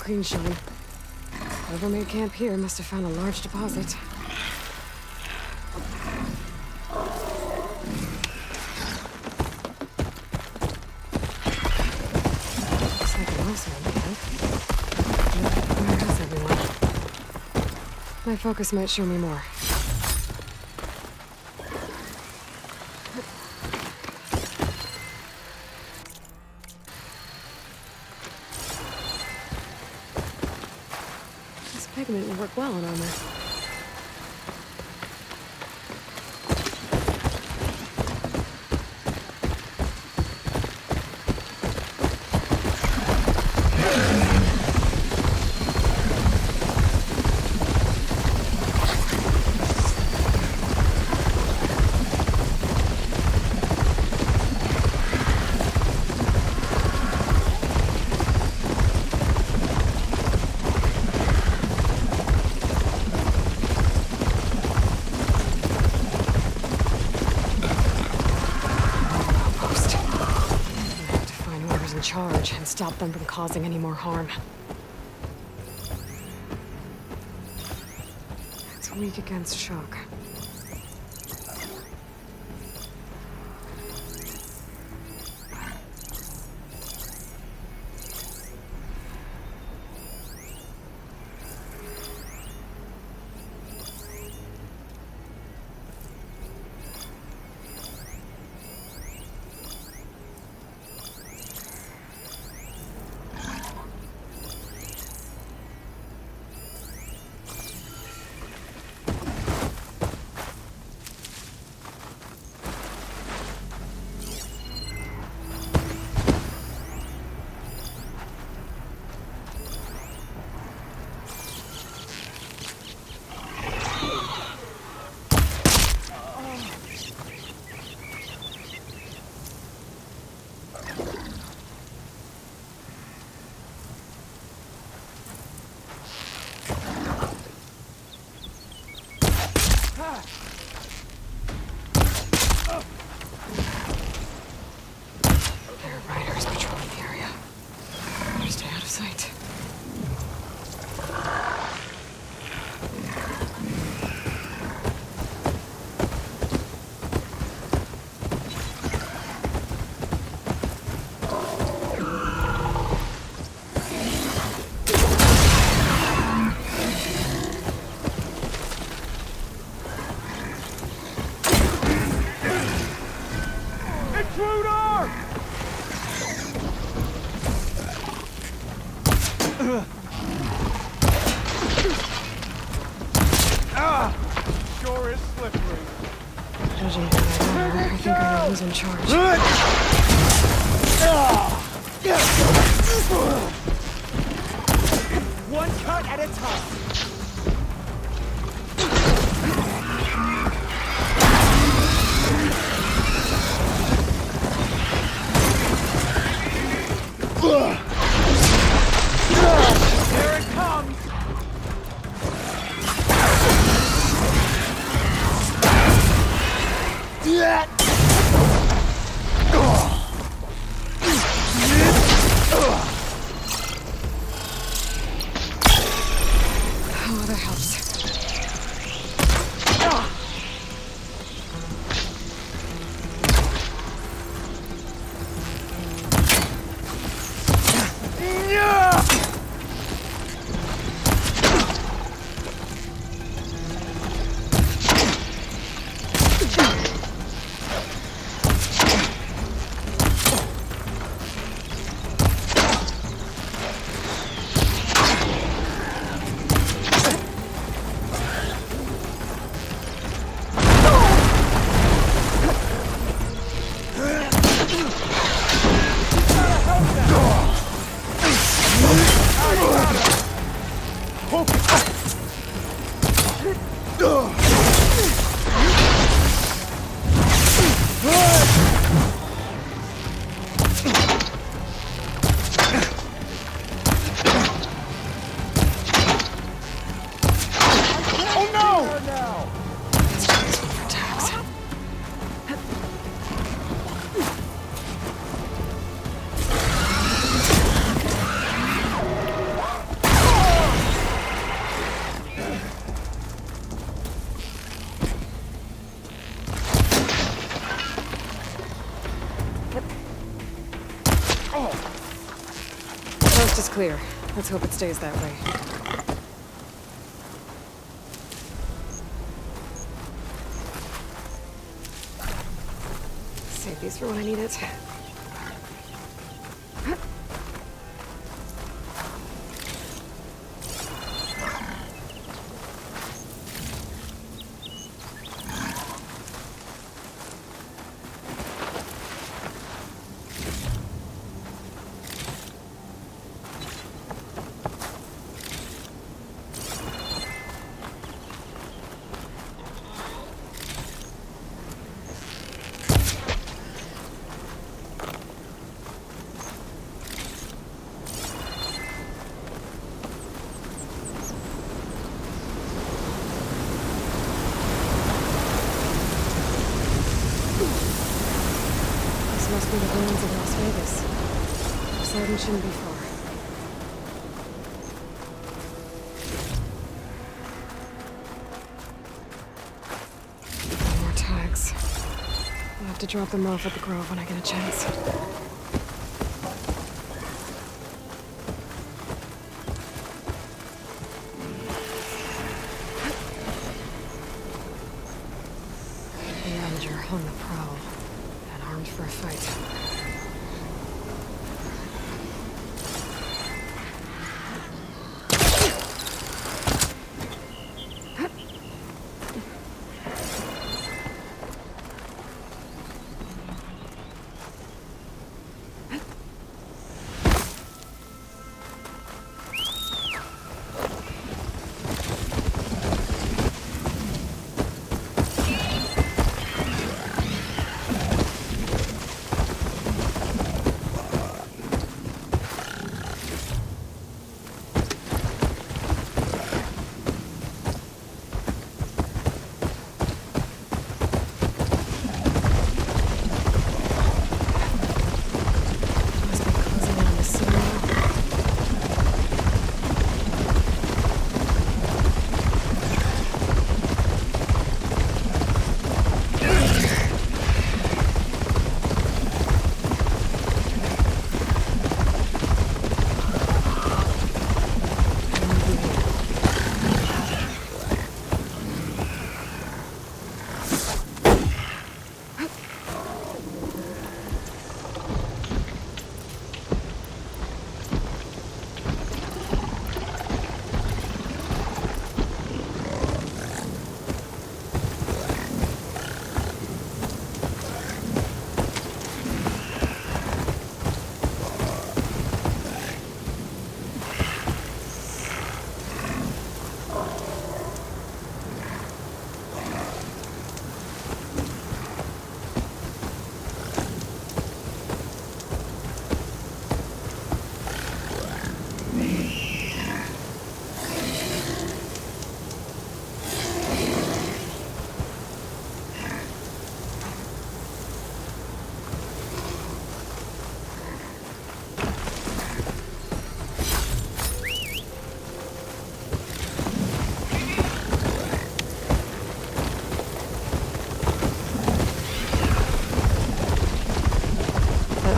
clean showing. Whoever made camp here must have found a large deposit. Looks like an also in camp. Where is everyone? My focus might show me more. Pigment will work well on armor. Charge and stop them from causing any more harm. It's weak against shock. Who's in charge? One cut at a time. Here it comes. Coast is clear. Let's hope it stays that way. Save these for when I need it. Must be the ruins of Las Vegas. Poseidon shouldn't be far. More tags. I'll have to drop them off at the Grove when I get a chance. The Avenger on the prowl. Armed for a fight.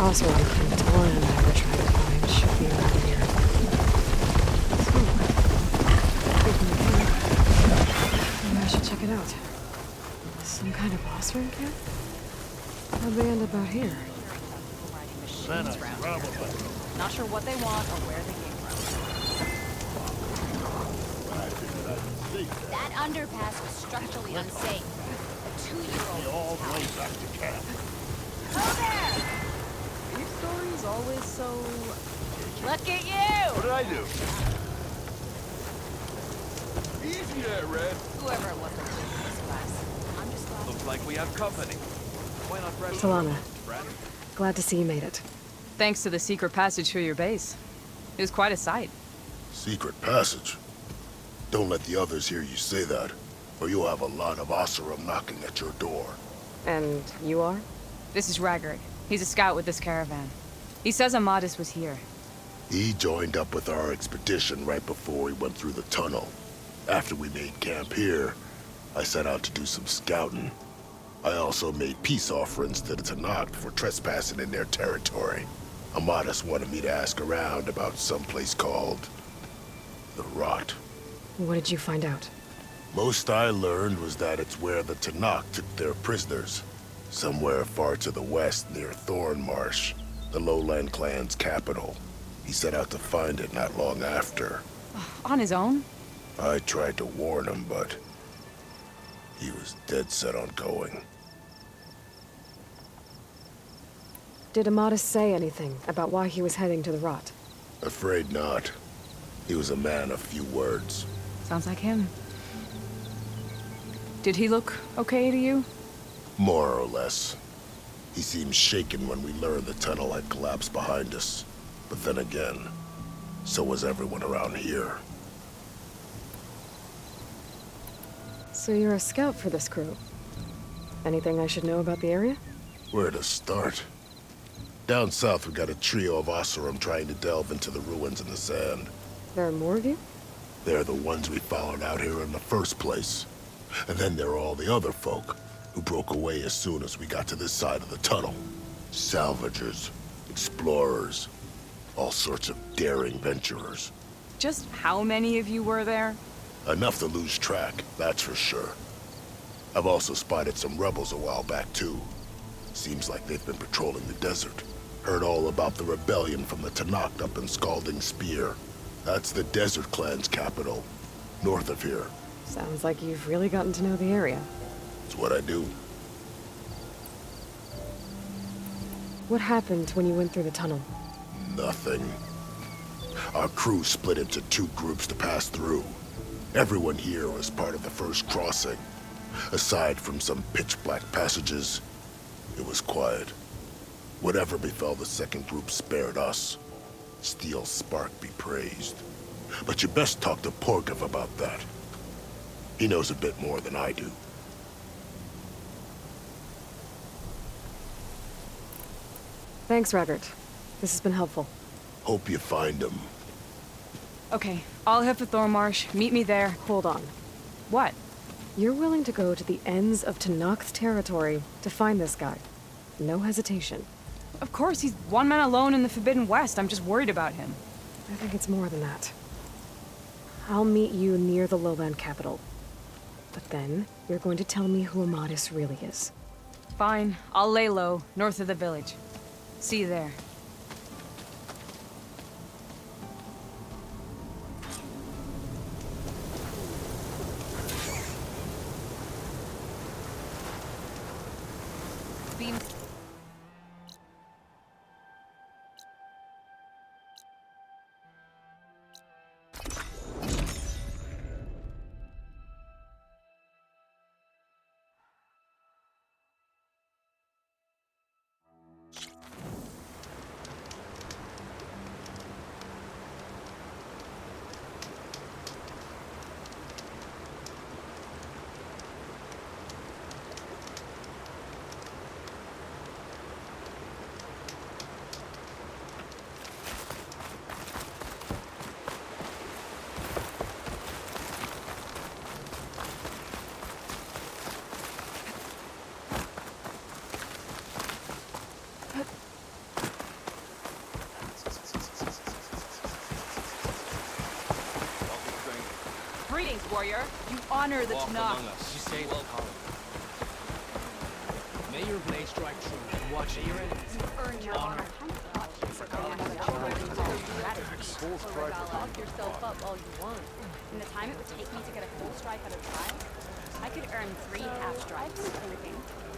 Also, I think Talanah and I were trying to find should be around here. Maybe I should check it out. Some kind of boss room camp? How'd they end up out here? Not sure what they want or where they came from. That underpass was structurally unsafe. A 2-year-old back to camp. Oh, there! Your story's always so... Look at you! What did I do? Easy there, Red. Whoever it was that was in this class. I'm just glad... Looks like we have company. Why not press... Talanah, glad to see you made it. Thanks to the secret passage through your base. It was quite a sight. Secret passage? Don't let the others hear you say that, or you'll have a lot of Oseram knocking at your door. And you are? This is Raggard. He's a scout with this caravan. He says Amadis was here. He joined up with our expedition right before we went through the tunnel. After we made camp here, I set out to do some scouting. I also made peace offerings to the Talanah for trespassing in their territory. Amadis wanted me to ask around about someplace called the Rot. What did you find out? Most I learned was that it's where the Tanakh took their prisoners. Somewhere far to the west near Thornmarsh, the Lowland clan's capital. He set out to find it not long after. On his own? I tried to warn him, but he was dead set on going. Did Amadis say anything about why he was heading to the Rot? Afraid not. He was a man of few words. Sounds like him. Did he look okay to you? More or less. He seemed shaken when we learned the tunnel had collapsed behind us. But then again, so was everyone around here. So you're a scout for this crew. Anything I should know about the area? Where to start? Down south we got a trio of Oseram trying to delve into the ruins in the sand. There are more of you? They're the ones we followed out here in the first place. And then there are all the other folk, who broke away as soon as we got to this side of the tunnel. Salvagers, explorers, all sorts of daring venturers. Just how many of you were there? Enough to lose track, that's for sure. I've also spotted some rebels a while back too. Seems like they've been patrolling the desert. Heard all about the rebellion from the Tanakh up in Scalding Spear. That's the Desert Clan's capital, north of here. Sounds like you've really gotten to know the area. It's what I do. What happened when you went through the tunnel? Nothing. Our crew split into two groups to pass through. Everyone here was part of the first crossing. Aside from some pitch-black passages, it was quiet. Whatever befell the second group spared us. Steel Spark be praised. But you best talk to Porkov about that. He knows a bit more than I do. Thanks, Raggart. This has been helpful. Hope you find him. Okay, I'll head for Thornmarsh. Meet me there. Hold on. What? You're willing to go to the ends of Tanakh's territory to find this guy. No hesitation. Of course, he's one man alone in the Forbidden West. I'm just worried about him. I think it's more than that. I'll meet you near the lowland capital. But then, you're going to tell me who Amadis really is. Fine, I'll lay low, north of the village. See you there. Beams. Greetings, warrior. You honor the Tanakh. You say welcome. May your blade strike true and watch it. Earn your honor. Lock yourself up all you want. In the time it would take me to get a full strike out of trial, I could earn 3 half strikes.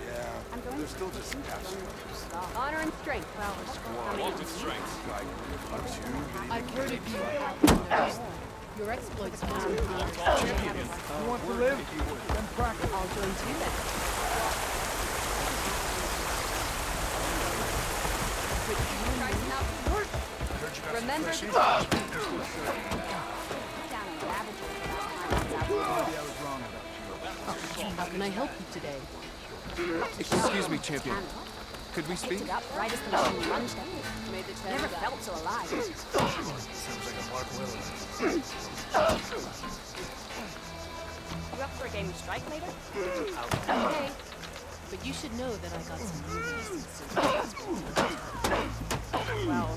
Yeah, they're still just half strikes. Honor and strength. Well, Strength. I've heard of you out there. Your exploits are You want to live? Then practice. I'll join you then. Remember the Down a ravaged How can I help you today? Excuse me, champion. Could we speak? picked it up right as the machine lunged at it. Made the Never test felt so alive. You up for a game of strike later? okay. But you should know that I got some new pieces. Well,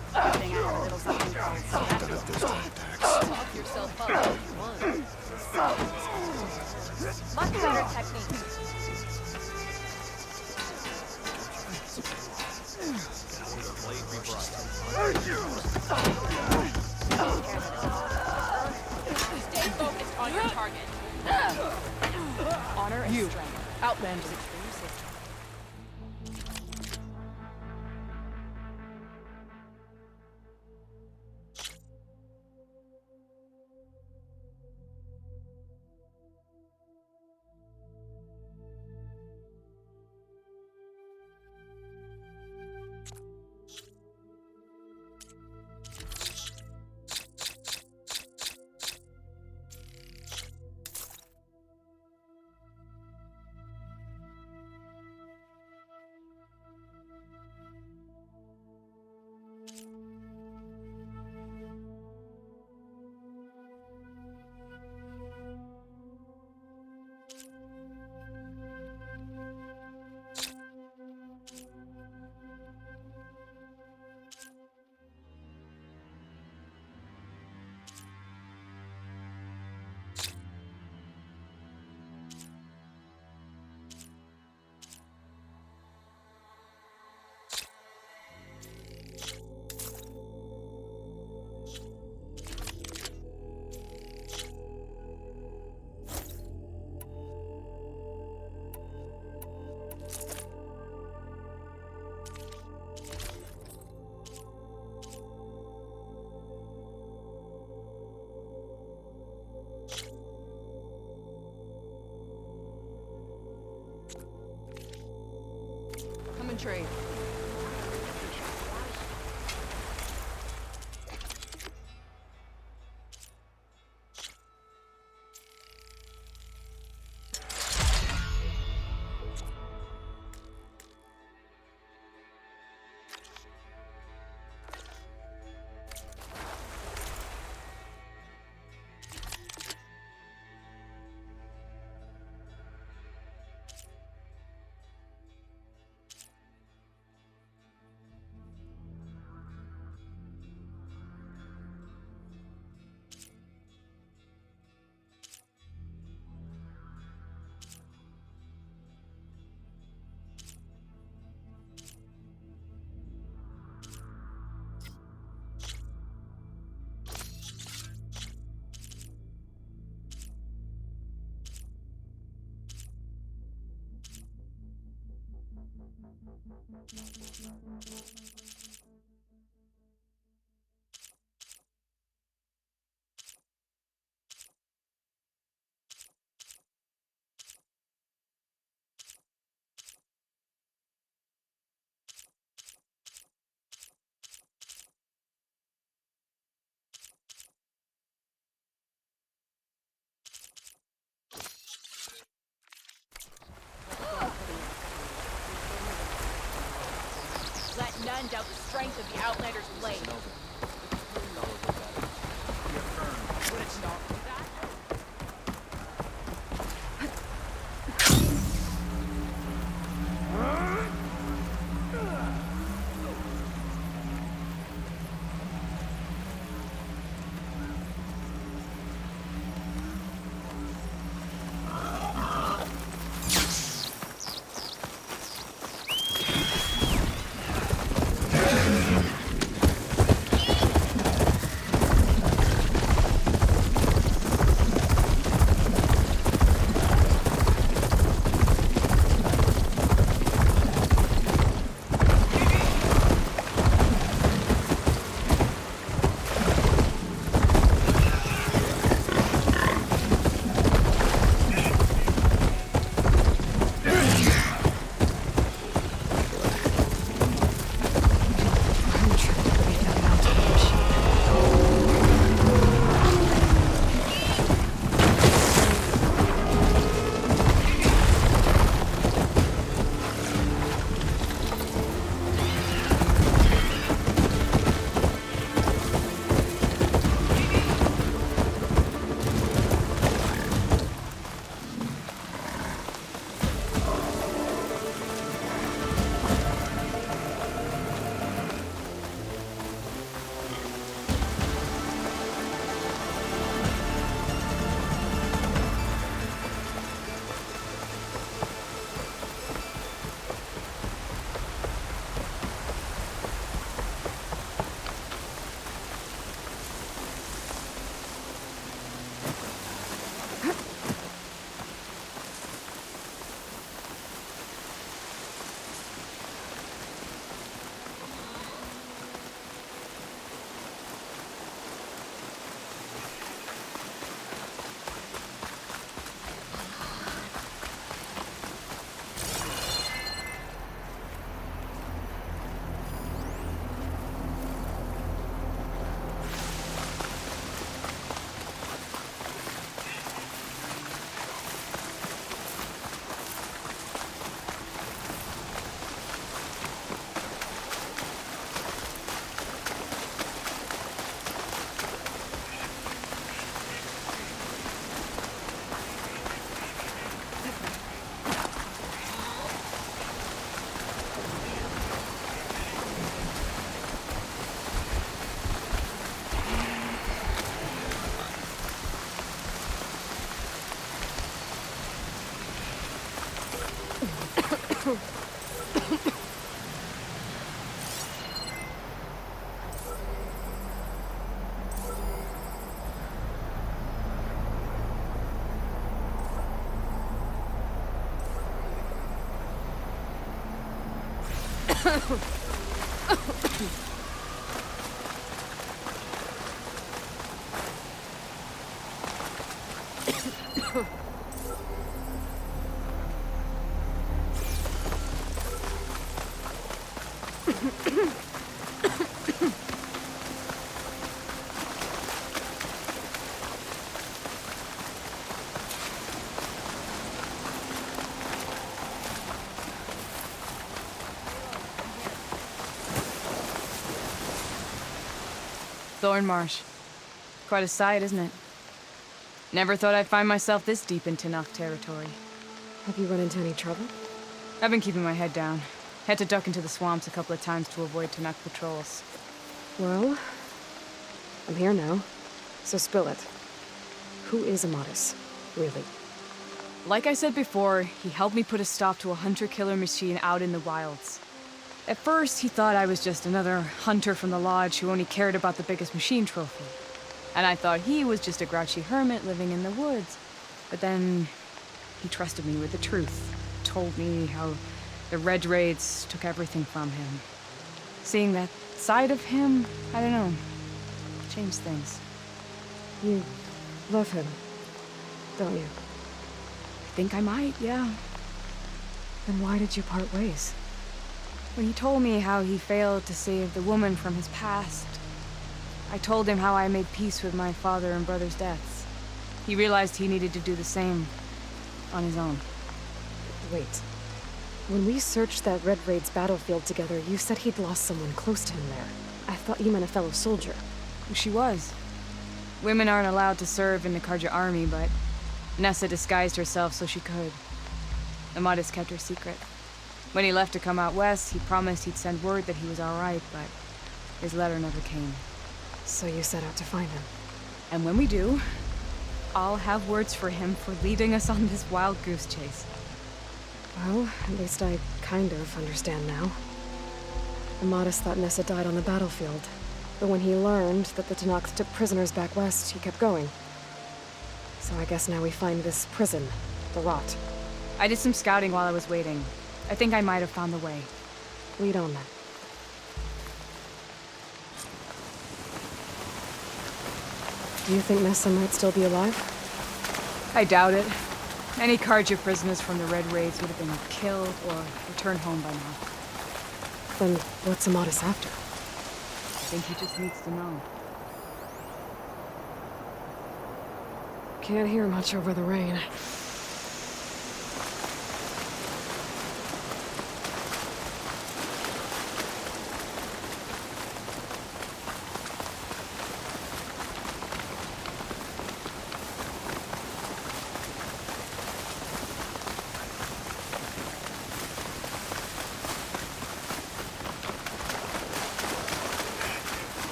Stay focused on your target. Honor and strength. Outlander. Come and trade. Let none doubt the strength of the Outlander's blade. Would it not be that? Thornmarsh. Quite a sight, isn't it? Never thought I'd find myself this deep in Tenakth territory. Have you run into any trouble? I've been keeping my head down. Had to duck into the swamps a couple of times to avoid Tenakth patrols. Well, I'm here now, so spill it. Who is Amadis, really? Like I said before, he helped me put a stop to a hunter-killer machine out in the wilds. At first, he thought I was just another hunter from the lodge who only cared about the biggest machine trophy. And I thought he was just a grouchy hermit living in the woods. But then, he trusted me with the truth. Told me how the Red Raids took everything from him. Seeing that side of him, I don't know, changed things. You love him, don't you? I think I might, yeah. Then why did you part ways? When he told me how he failed to save the woman from his past, I told him how I made peace with my father and brother's deaths. He realized he needed to do the same on his own. Wait. When we searched that Red Raid's battlefield together, you said he'd lost someone close to him there. I thought you meant a fellow soldier. She was. Women aren't allowed to serve in the Karja army, but Nessa disguised herself so she could. Amadis kept her secret. When he left to come out west, he promised he'd send word that he was all right, but his letter never came. So you set out to find him. And when we do, I'll have words for him for leading us on this wild goose chase. Well, at least I kind of understand now. Amadis thought Nessa died on the battlefield, but when he learned that the Tenakth took prisoners back west, he kept going. So I guess now we find this prison, the Rot. I did some scouting while I was waiting. I think I might have found the way. Lead on then. Do you think Nessa might still be alive? I doubt it. Any Karja prisoners from the Red Raids would have been killed or returned home by now. Then what's Amadis after? I think he just needs to know. Can't hear much over the rain.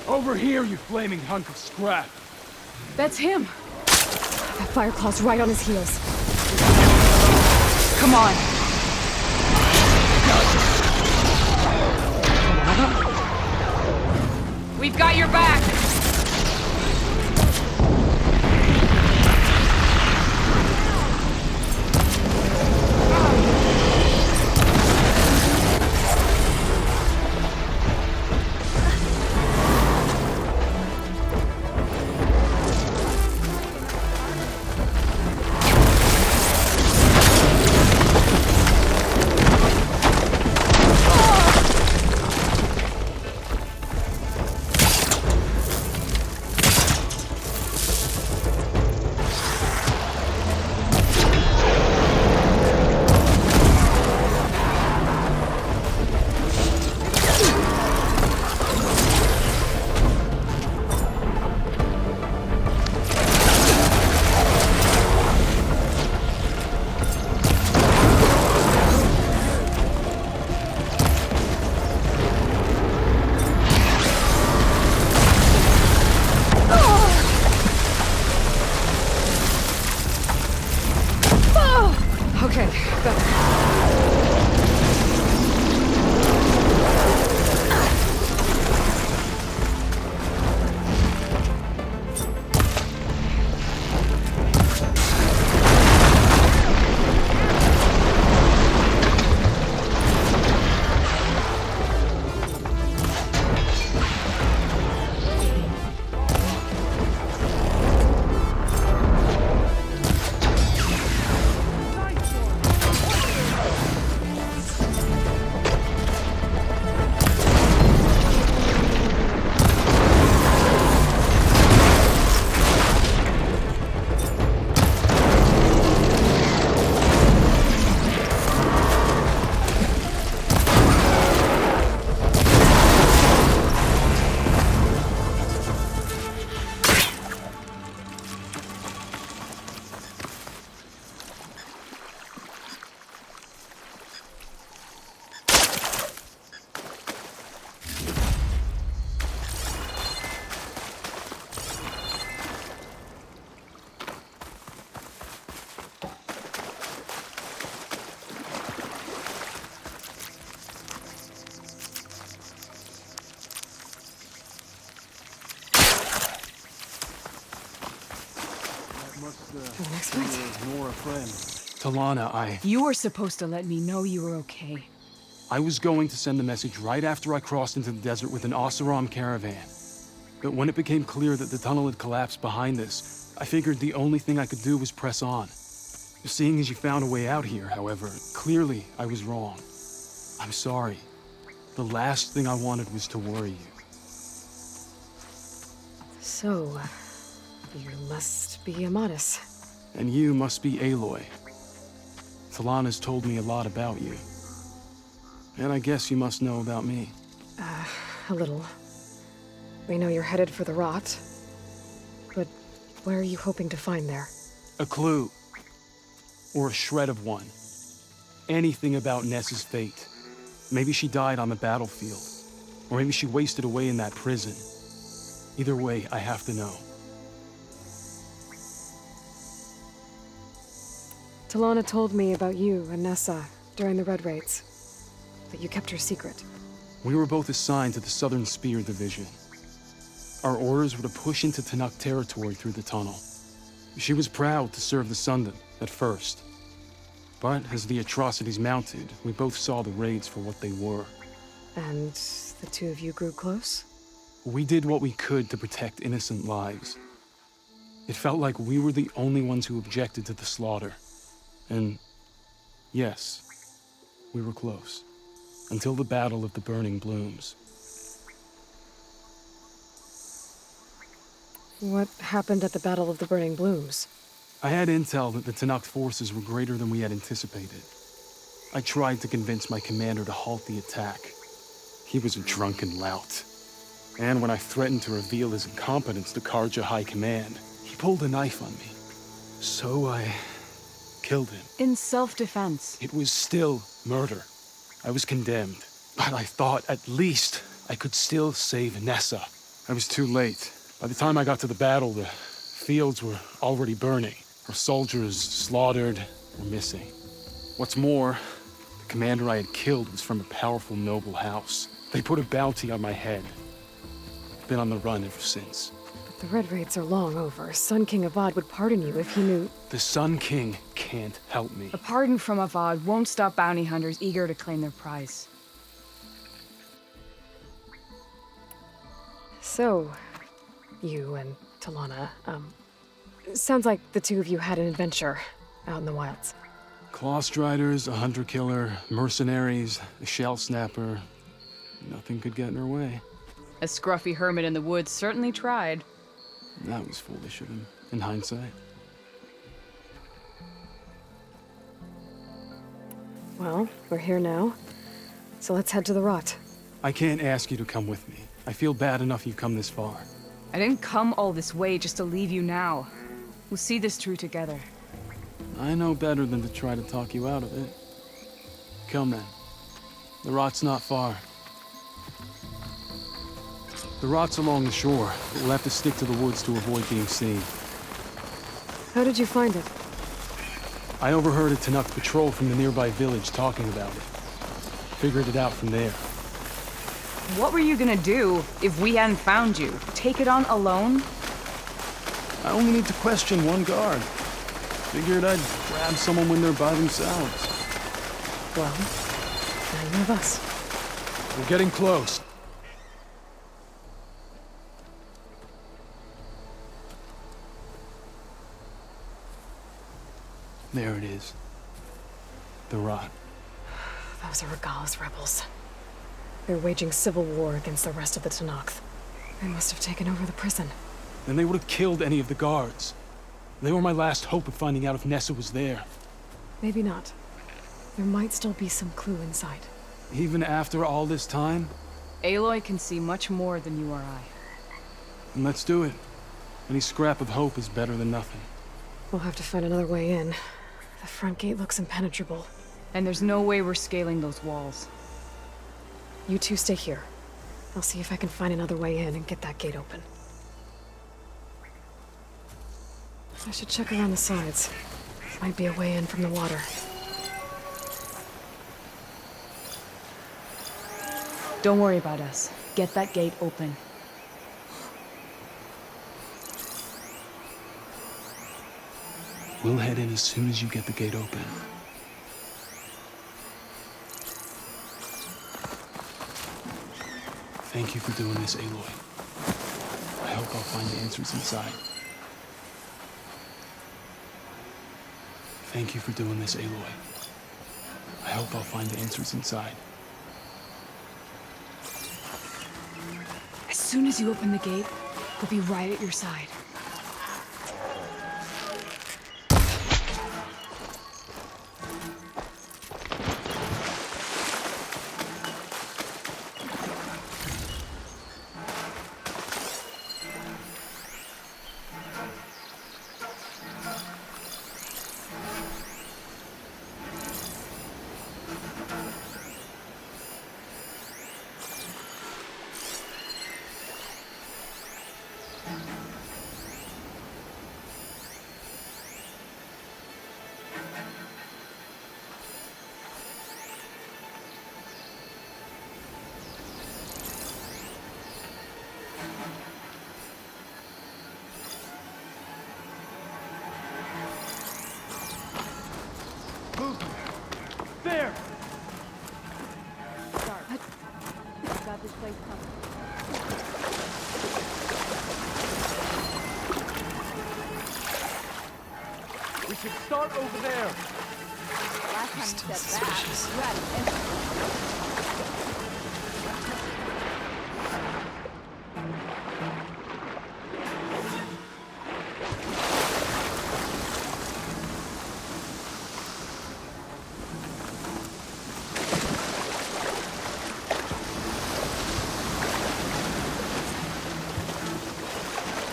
Over here, you flaming hunk of scrap! That's him! That Fireclaw's right on his heels. Come on! We've got your back! For the next fight. Nora friend. Talanah, You were supposed to let me know you were okay. I was going to send the message right after I crossed into the desert with an Oseram caravan. But when it became clear that the tunnel had collapsed behind us, I figured the only thing I could do was press on. Seeing as you found a way out here, however, clearly I was wrong. I'm sorry. The last thing I wanted was to worry you. So, you must be Amadis. And you must be Aloy. Talanah's told me a lot about you. And I guess you must know about me. A little. We know you're headed for the rot. But where are you hoping to find there? A clue. Or a shred of one. Anything about Nessa's fate. Maybe she died on the battlefield. Or maybe she wasted away in that prison. Either way, I have to know. Talanah told me about you and Nessa during the Red Raids. That you kept her secret. We were both assigned to the Southern Spear Division. Our orders were to push into Tenakth territory through the tunnel. She was proud to serve the Sundom at first. But as the atrocities mounted, we both saw the raids for what they were. And the two of you grew close? We did what we could to protect innocent lives. It felt like we were the only ones who objected to the slaughter. And yes, we were close. Until the Battle of the Burning Blooms. What happened at the Battle of the Burning Blooms? I had intel that the Tenakth forces were greater than we had anticipated. I tried to convince my commander to halt the attack. He was a drunken lout. And when I threatened to reveal his incompetence to Karja High Command, he pulled a knife on me. So I killed him. In self-defense. It was still murder. I was condemned. But I thought at least I could still save Nessa. I was too late. By the time I got to the battle, the fields were already burning. Our soldiers slaughtered or missing. What's more, the commander I had killed was from a powerful noble house. They put a bounty on my head. I've been on the run ever since. But the Red Raids are long over. Sun King Avad would pardon you if he knew... The Sun King can't help me. A pardon from Avad won't stop bounty hunters eager to claim their prize. So, you and Talanah, sounds like the two of you had an adventure out in the wilds. Clawstriders, a hunter-killer, mercenaries, a shell snapper. Nothing could get in her way. A scruffy hermit in the woods certainly tried. That was foolish of him, in hindsight. Well, we're here now, so let's head to the rot. I can't ask you to come with me. I feel bad enough you've come this far. I didn't come all this way just to leave you now. We'll see this through together. I know better than to try to talk you out of it. Come then. The rot's not far. The rot's along the shore, but we'll have to stick to the woods to avoid being seen. How did you find it? I overheard a Tenakth patrol from the nearby village talking about it. Figured it out from there. What were you gonna do if we hadn't found you? Take it on alone? I only need to question one guard. Figured I'd grab someone when they're by themselves. Well, now you have us. We're getting close. There it is. The rot. Those are Regalla's rebels. They're waging civil war against the rest of the Tenakth. They must have taken over the prison. Then they would have killed any of the guards. They were my last hope of finding out if Nessa was there. Maybe not. There might still be some clue inside. Even after all this time? Aloy can see much more than you or I. Then let's do it. Any scrap of hope is better than nothing. We'll have to find another way in. The front gate looks impenetrable. And there's no way we're scaling those walls. You two stay here. I'll see if I can find another way in and get that gate open. I should check around the sides. Might be a way in from the water. Don't worry about us. Get that gate open. We'll head in as soon as you get the gate open. Thank you for doing this, Aloy. I hope I'll find the answers inside. Thank you for doing this, Aloy. I hope I'll find the answers inside. As soon as you open the gate, we'll be right at your side. There! Start. I've got this place covered. We should start over there! Last time you said that, you had an empty.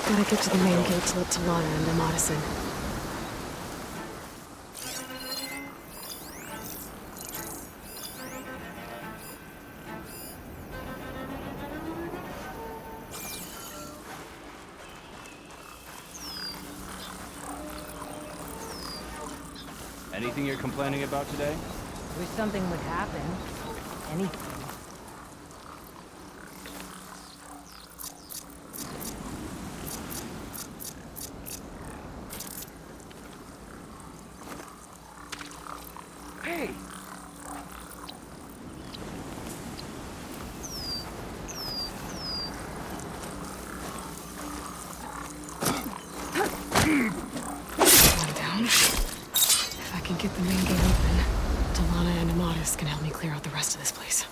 Gotta get to the main gate to let Talanah and the Madison. Anything you're complaining about today? Wish something would happen. Anything. Hey! One down. If I can get the main gate open, Talanah and Avad can help me clear out the rest of this place.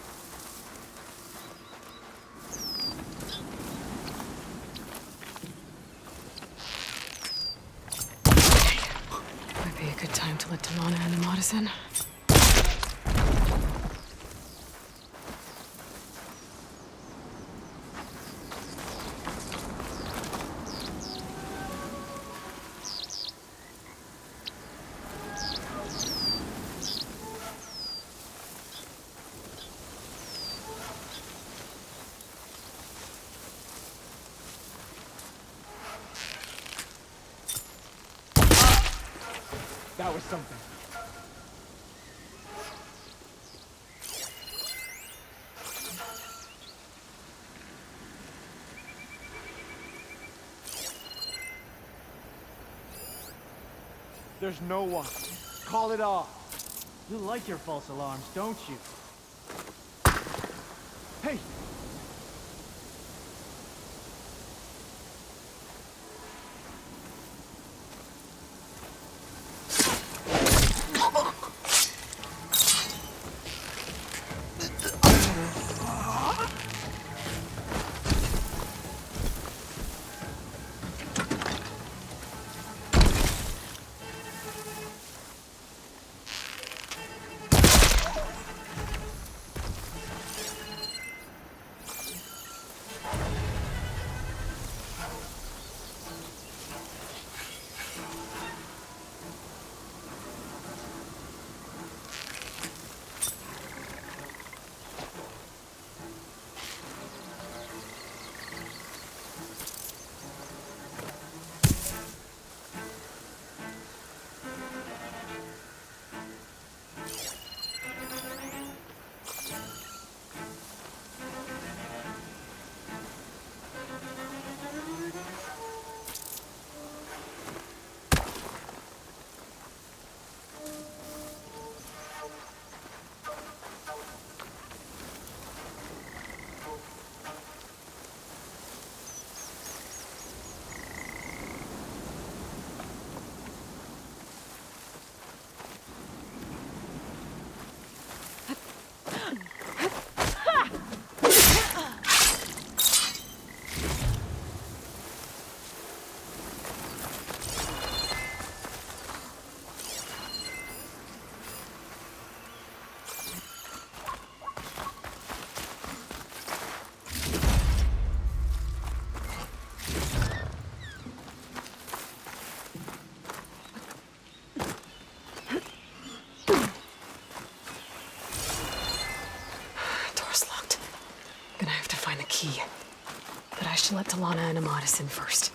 Might be a good time to let Talanah and Avad in. That was something. There's no one. Call it off. You like your false alarms, don't you? Hey! should let Talanah and Avad in first.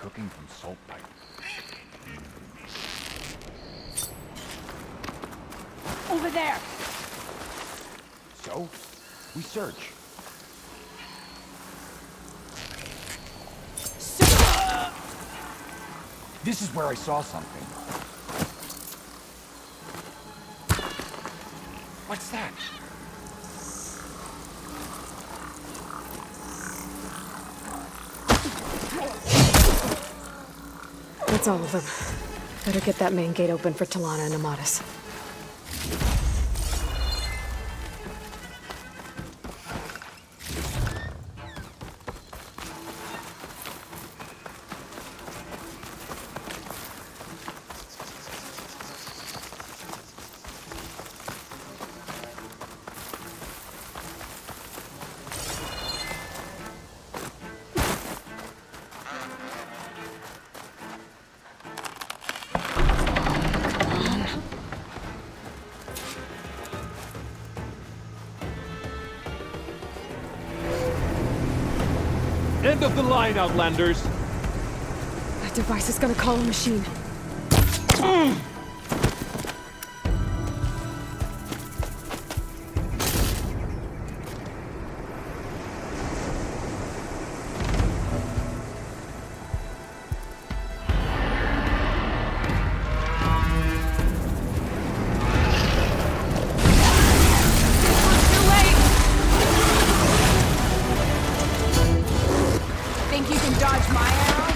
Cooking from salt pipe. Over there! So, we search. This is where I saw something. What's that? That's all of them. Better get that main gate open for Talanah and Avad. End of the line, Outlanders! That device is gonna call a machine. Think you can dodge my arrow?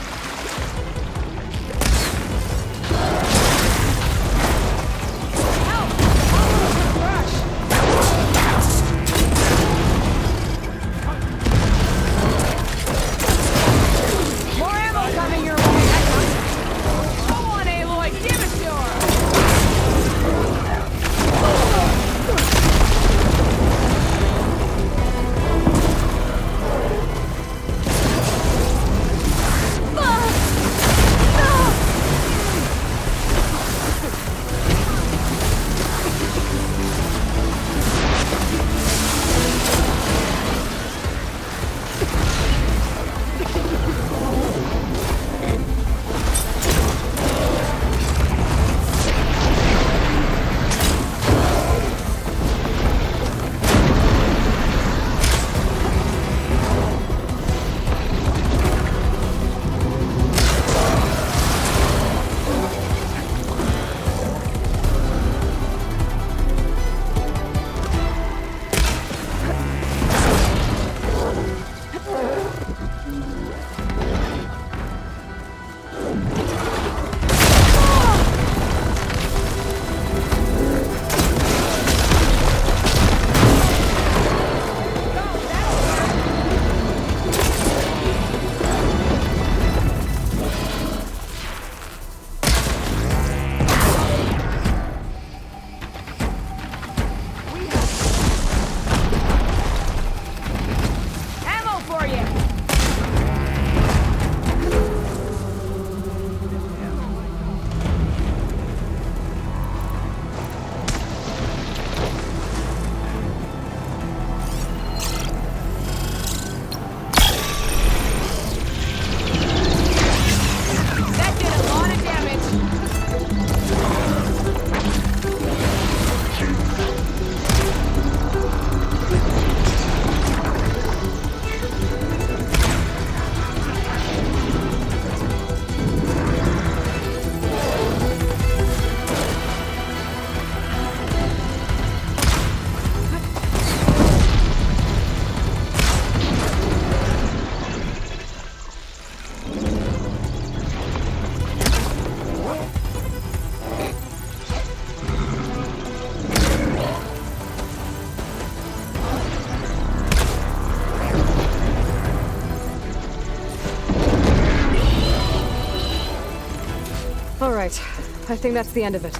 right. I think that's the end of it.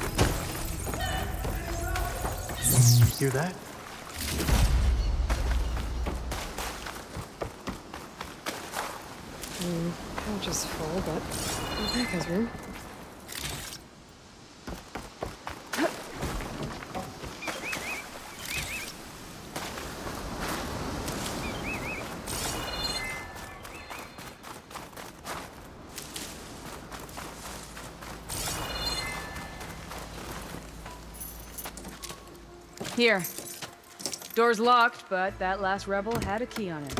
Hear that? Couch is full, but the back has room. Here. Door's locked, but that last rebel had a key on it.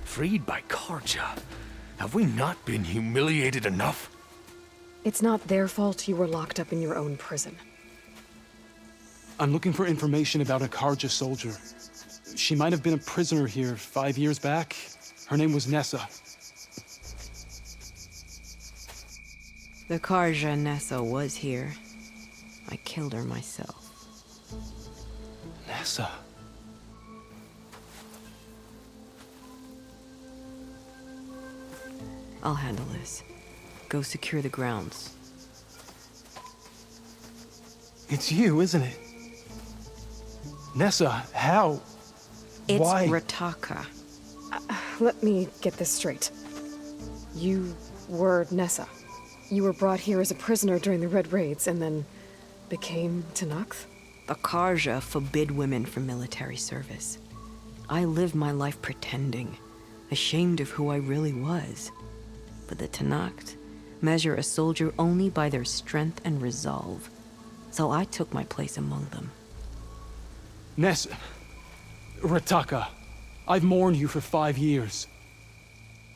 Freed by Karja. Have we not been humiliated enough? It's not their fault you were locked up in your own prison. I'm looking for information about a Karja soldier. She might have been a prisoner here 5 years back. Her name was Nessa. The Karja Nessa was here. I killed her myself. Nessa? I'll handle this. Go secure the grounds. It's you, isn't it? Nessa, how? It's Why? Rataka. Let me get this straight. You were Nessa. You were brought here as a prisoner during the Red Raids and then became Talanah? The Karja forbid women from military service. I lived my life pretending, ashamed of who I really was. But the Talanah measure a soldier only by their strength and resolve. So I took my place among them. Nessa. Rataka. I've mourned you for 5 years.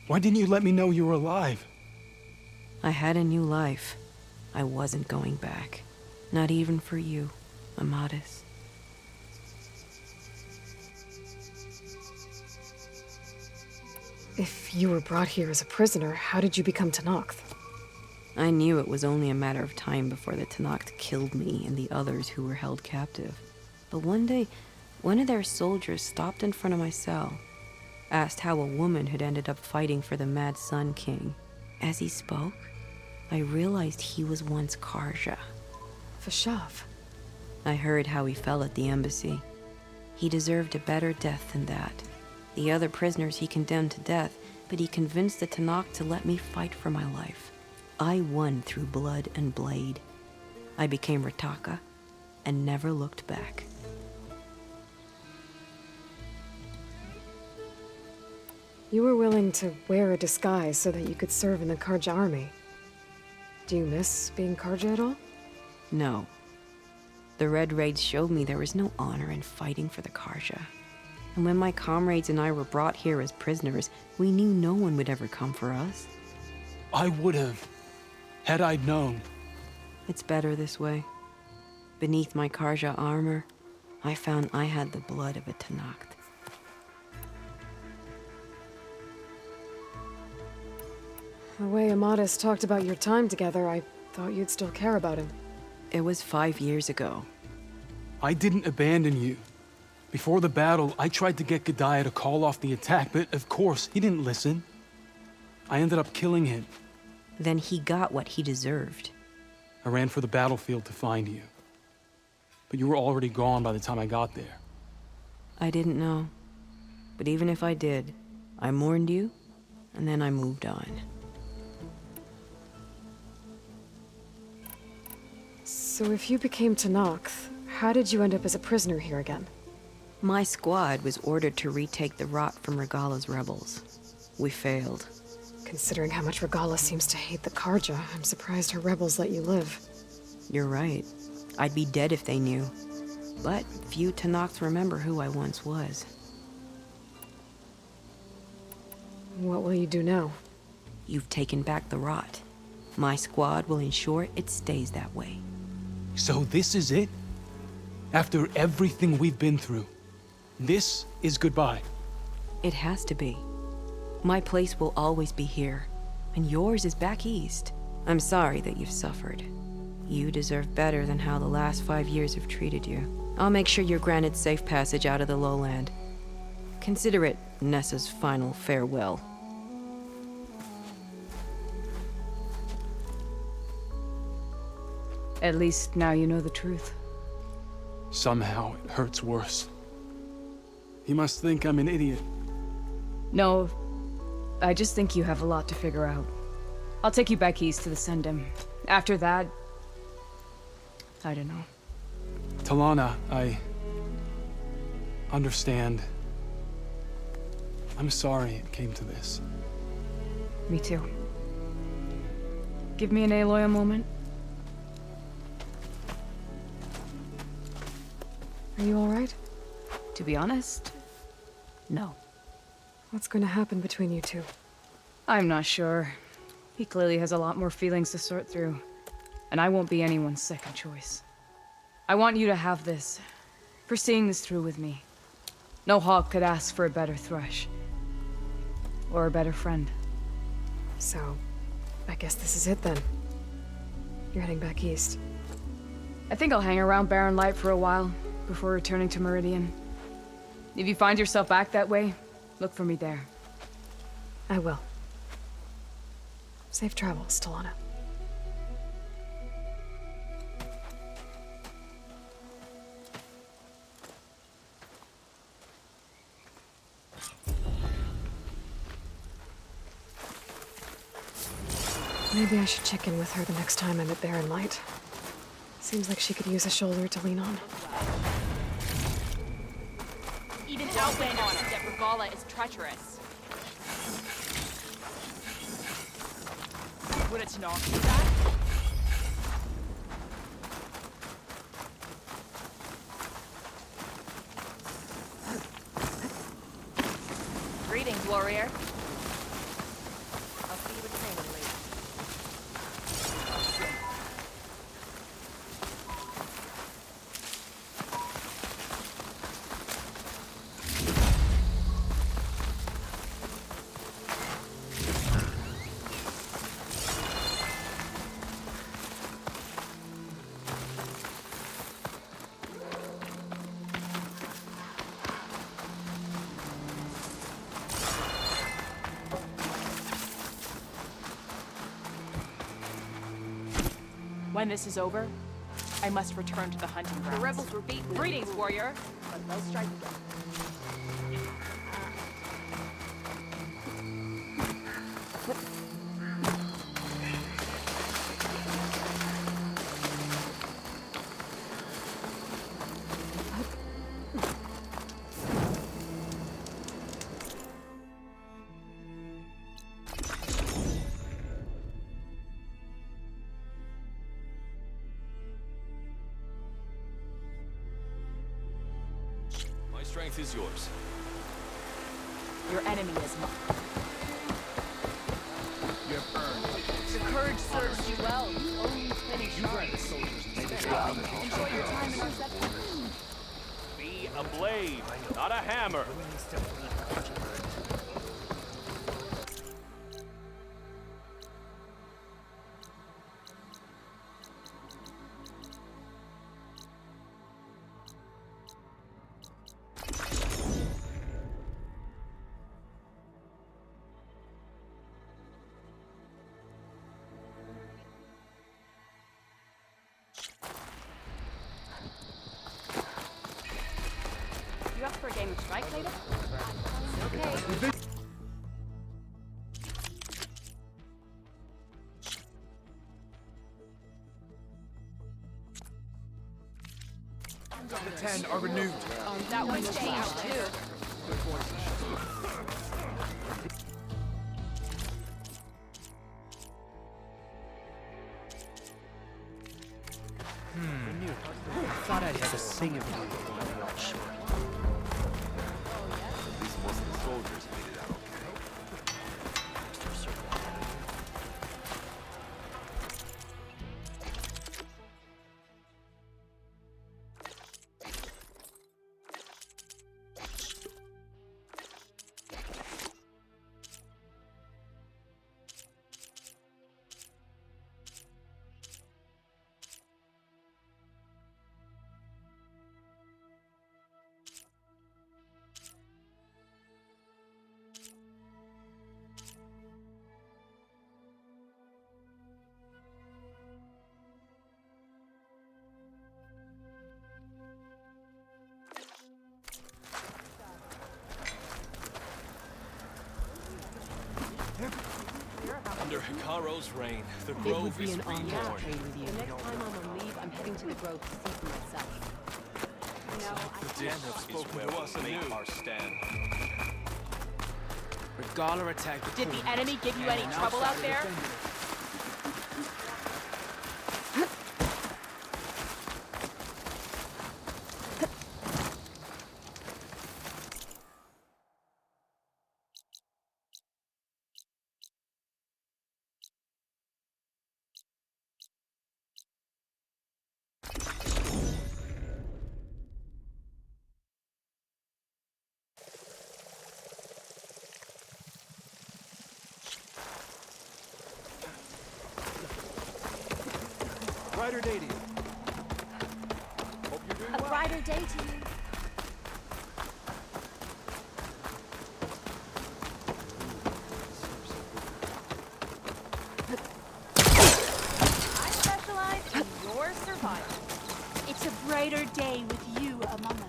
Why didn't you let me know you were alive? I had a new life. I wasn't going back. Not even for you, Amadis. If you were brought here as a prisoner, how did you become Talanah? I knew it was only a matter of time before the Talanah killed me and the others who were held captive. But one day, one of their soldiers stopped in front of my cell, asked how a woman had ended up fighting for the Mad Sun King. As he spoke, I realized he was once Karja. Vashav. I heard how he fell at the embassy. He deserved a better death than that. The other prisoners he condemned to death, but he convinced the Talanah to let me fight for my life. I won through blood and blade. I became Rataka and never looked back. You were willing to wear a disguise so that you could serve in the Karja army. Do you miss being Karja at all? No. The Red Raids showed me there was no honor in fighting for the Karja. And when my comrades and I were brought here as prisoners, we knew no one would ever come for us. I would have, had I known. It's better this way. Beneath my Karja armor, I found I had the blood of a Talanah. The way Amadis talked about your time together, I thought you'd still care about him. It was 5 years ago. I didn't abandon you. Before the battle, I tried to get GAIA to call off the attack, but of course, he didn't listen. I ended up killing him. Then he got what he deserved. I ran for the battlefield to find you. But you were already gone by the time I got there. I didn't know. But even if I did, I mourned you, and then I moved on. So if you became Talanah, how did you end up as a prisoner here again? My squad was ordered to retake the rot from Regalla's rebels. We failed. Considering how much Regalla seems to hate the Karja, I'm surprised her rebels let you live. You're right. I'd be dead if they knew. But few Tanaks remember who I once was. What will you do now? You've taken back the rot. My squad will ensure it stays that way. So this is it? After everything we've been through, this is goodbye? It has to be. My place will always be here, and yours is back east. I'm sorry that you've suffered. You deserve better than how the last 5 years have treated you. I'll make sure you're granted safe passage out of the lowland. Consider it Nessa's final farewell. At least now you know the truth. Somehow it hurts worse. He must think I'm an idiot. No, I just think you have a lot to figure out. I'll take you back east to the Sendem. After that, I don't know. Talanah, I understand. I'm sorry it came to this. Me too. Give me an Aloy a moment. Are you alright? To be honest, no. What's going to happen between you two? I'm not sure. He clearly has a lot more feelings to sort through, and I won't be anyone's second choice. I want you to have this, for seeing this through with me. No hawk could ask for a better thrush. Or a better friend. So, I guess this is it then. You're heading back east. I think I'll hang around Barren Light for a while, before returning to Meridian. If you find yourself back that way, look for me there. I will. Safe travels, Talanah. Maybe I should check in with her the next time I'm at Barren Light. Seems like she could use a shoulder to lean on. Even Outlander says that Regalla is treacherous. Would it not do that? Greetings, warrior. I'll see you at training later. When this is over, I must return to the hunting grounds. The rebels were beaten. Greetings, warrior. But they'll strike again. Strength is yours. Your enemy is mine. You have earned. Your courage serves you well. You only finish shards. Enjoy your time in our sector. Be a blade, not a hammer. You up for a game of strike later? Okay. The 10 are renewed. That one's changed too. I thought I'd have a sing of it. I'm not sure. At least most of the soldiers made it out okay. Under Hekarro's reign, the Grove is reborn. The next time I'm on leave, I'm heading to the Grove to see for myself. The Den have spoken to us anew. Our stand. Regalla attacked the Did the enemy give you any trouble out there? Brighter day to you. Hope you're doing well. A brighter day to you. I specialize in your survival. It's a brighter day with you among us.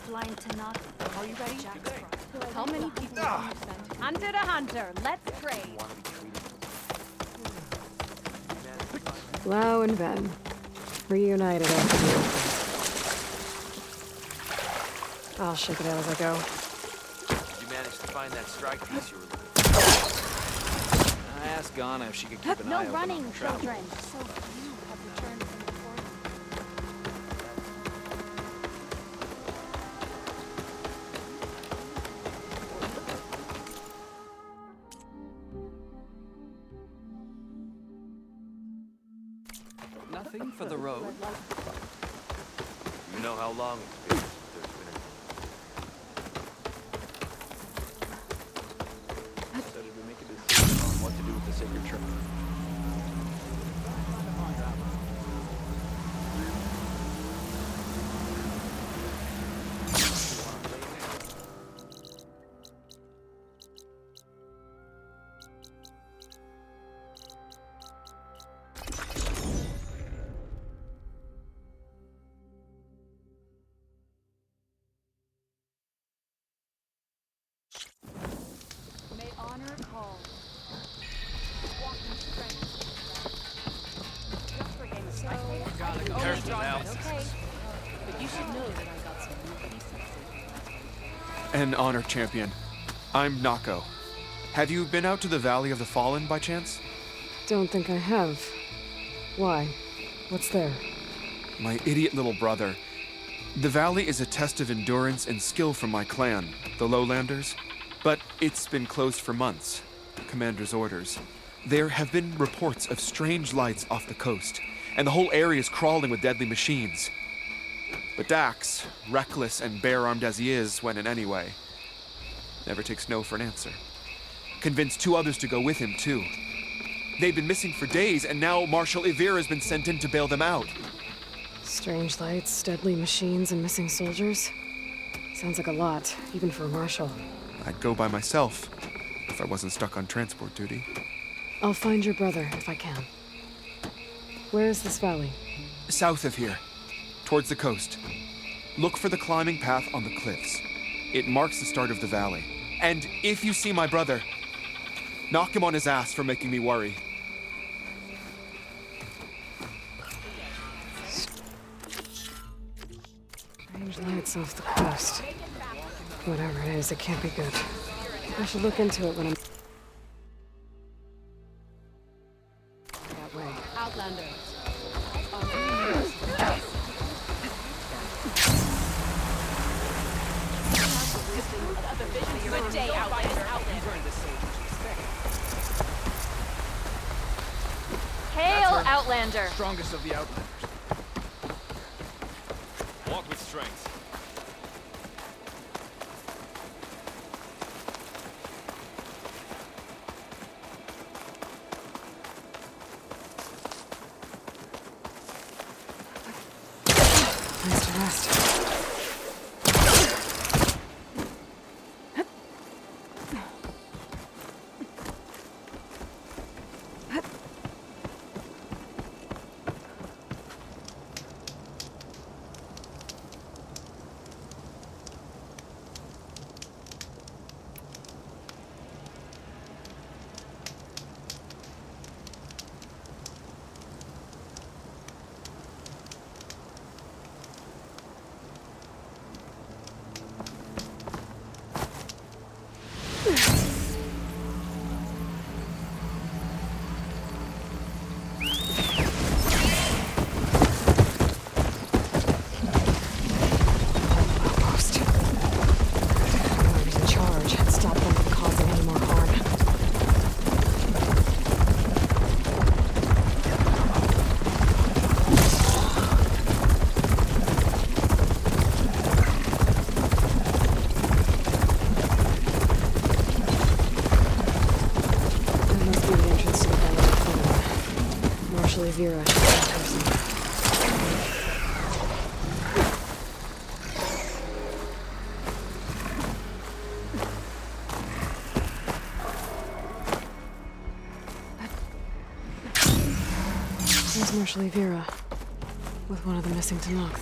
Blind to knock. Are you ready? How many people have you sent? Hunter to hunter, let's trade. Lau and Ben, reunited after the war. I'll shake it out as I go. Did you manage to find that strike piece you were looking for? I asked Ghana if she could keep an eye open No running, on the travel. children. So few have returned from the port. Nothing for the road. You know how long it's been since there's been a... So did we make a decision on what to do with the sacred trip? May honor call. Walking strength. Just for game's sake. Careful now. Okay. But you should know that I got some new pieces. An honor champion. I'm Nako. Have you been out to the Valley of the Fallen by chance? Don't think I have. Why? What's there? My idiot little brother. The valley is a test of endurance and skill from my clan, the Lowlanders. But it's been closed for months. Commander's orders. There have been reports of strange lights off the coast, and the whole area is crawling with deadly machines. But Dax, reckless and bare-armed as he is when in any way, never takes no for an answer. Convinced 2 others to go with him, too. They've been missing for days, and now Marshal Ivir has been sent in to bail them out. Strange lights, deadly machines, and missing soldiers? Sounds like a lot, even for a marshal. I'd go by myself, if I wasn't stuck on transport duty. I'll find your brother, if I can. Where is this valley? South of here, towards the coast. Look for the climbing path on the cliffs. It marks the start of the valley. And if you see my brother, knock him on his ass for making me worry. Strange lights off the coast. Whatever it is, it can't be good. I should look into it when I'm... that way. Outlander. Good day, Outlander. Hail, Outlander! Strongest of the Outlanders. Walk with strength. Nice to rest. Vera. There's Marshal Vera with one of the missing Talanah.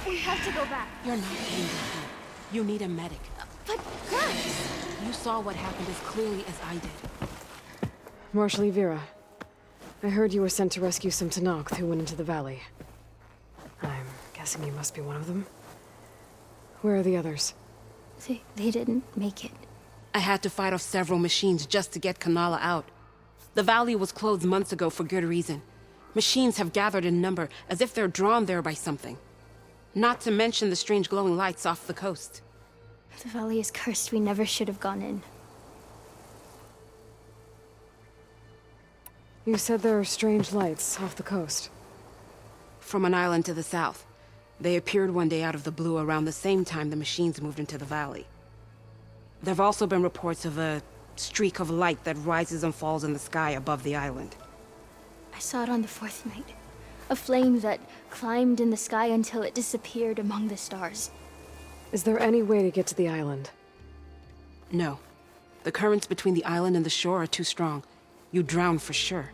We have to go back. You're not getting back. You need a medic. But guys! You saw what happened as clearly as I did. Marshal Vera, I heard you were sent to rescue some Talanah who went into the valley. I'm guessing you must be one of them. Where are the others? They didn't make it. I had to fight off several machines just to get Kotallo out. The valley was closed months ago for good reason. Machines have gathered in number, as if they're drawn there by something. Not to mention the strange glowing lights off the coast. The valley is cursed. We never should have gone in. You said there are strange lights off the coast. From an island to the south. They appeared one day out of the blue around the same time the machines moved into the valley. There have also been reports of a streak of light that rises and falls in the sky above the island. I saw it on the fourth night. A flame that climbed in the sky until it disappeared among the stars. Is there any way to get to the island? No. The currents between the island and the shore are too strong. You'd drown for sure.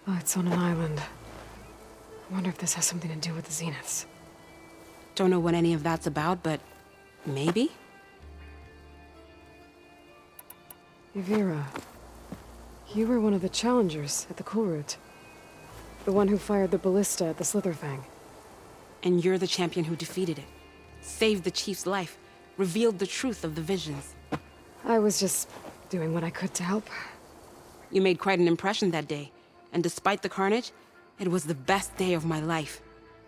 Oh, it's on an island. I wonder if this has something to do with the Zeniths. Don't know what any of that's about, but maybe? Vera, you were one of the challengers at the Cool Route. The one who fired the ballista at the Slitherfang. And you're the champion who defeated it. Saved the chief's life, revealed the truth of the visions. I was just doing what I could to help. You made quite an impression that day, and despite the carnage, it was the best day of my life.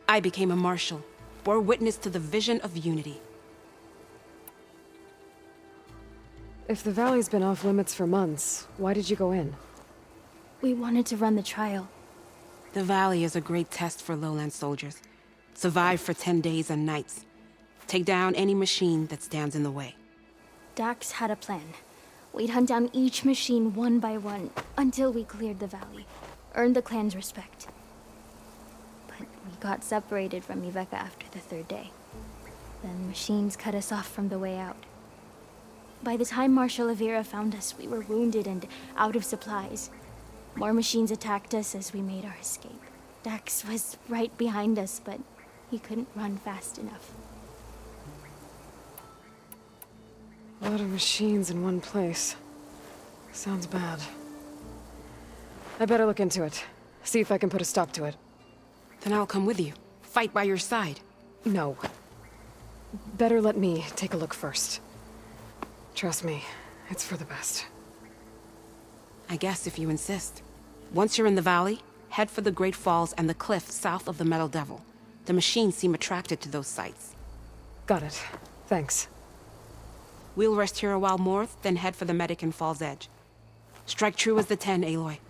I became a marshal, bore witness to the vision of unity. If the valley's been off limits for months, why did you go in? We wanted to run the trial. The valley is a great test for lowland soldiers. Survive for 10 days and nights. Take down any machine that stands in the way. Dax had a plan. We'd hunt down each machine one by one until we cleared the valley. Earned the clan's respect. But we got separated from Iveka after the third day. Then machines cut us off from the way out. By the time Marshal Vera found us, we were wounded and out of supplies. More machines attacked us as we made our escape. Dax was right behind us, but he couldn't run fast enough. A lot of machines in one place. Sounds bad. I better look into it. See if I can put a stop to it. Then I'll come with you. Fight by your side. No. Better let me take a look first. Trust me, it's for the best. I guess if you insist. Once you're in the valley, head for the Great Falls and the cliff south of the Metal Devil. The machines seem attracted to those sites. Got it. Thanks. We'll rest here a while more, then head for the medic in Fall's Edge. Strike true as the 10, Aloy.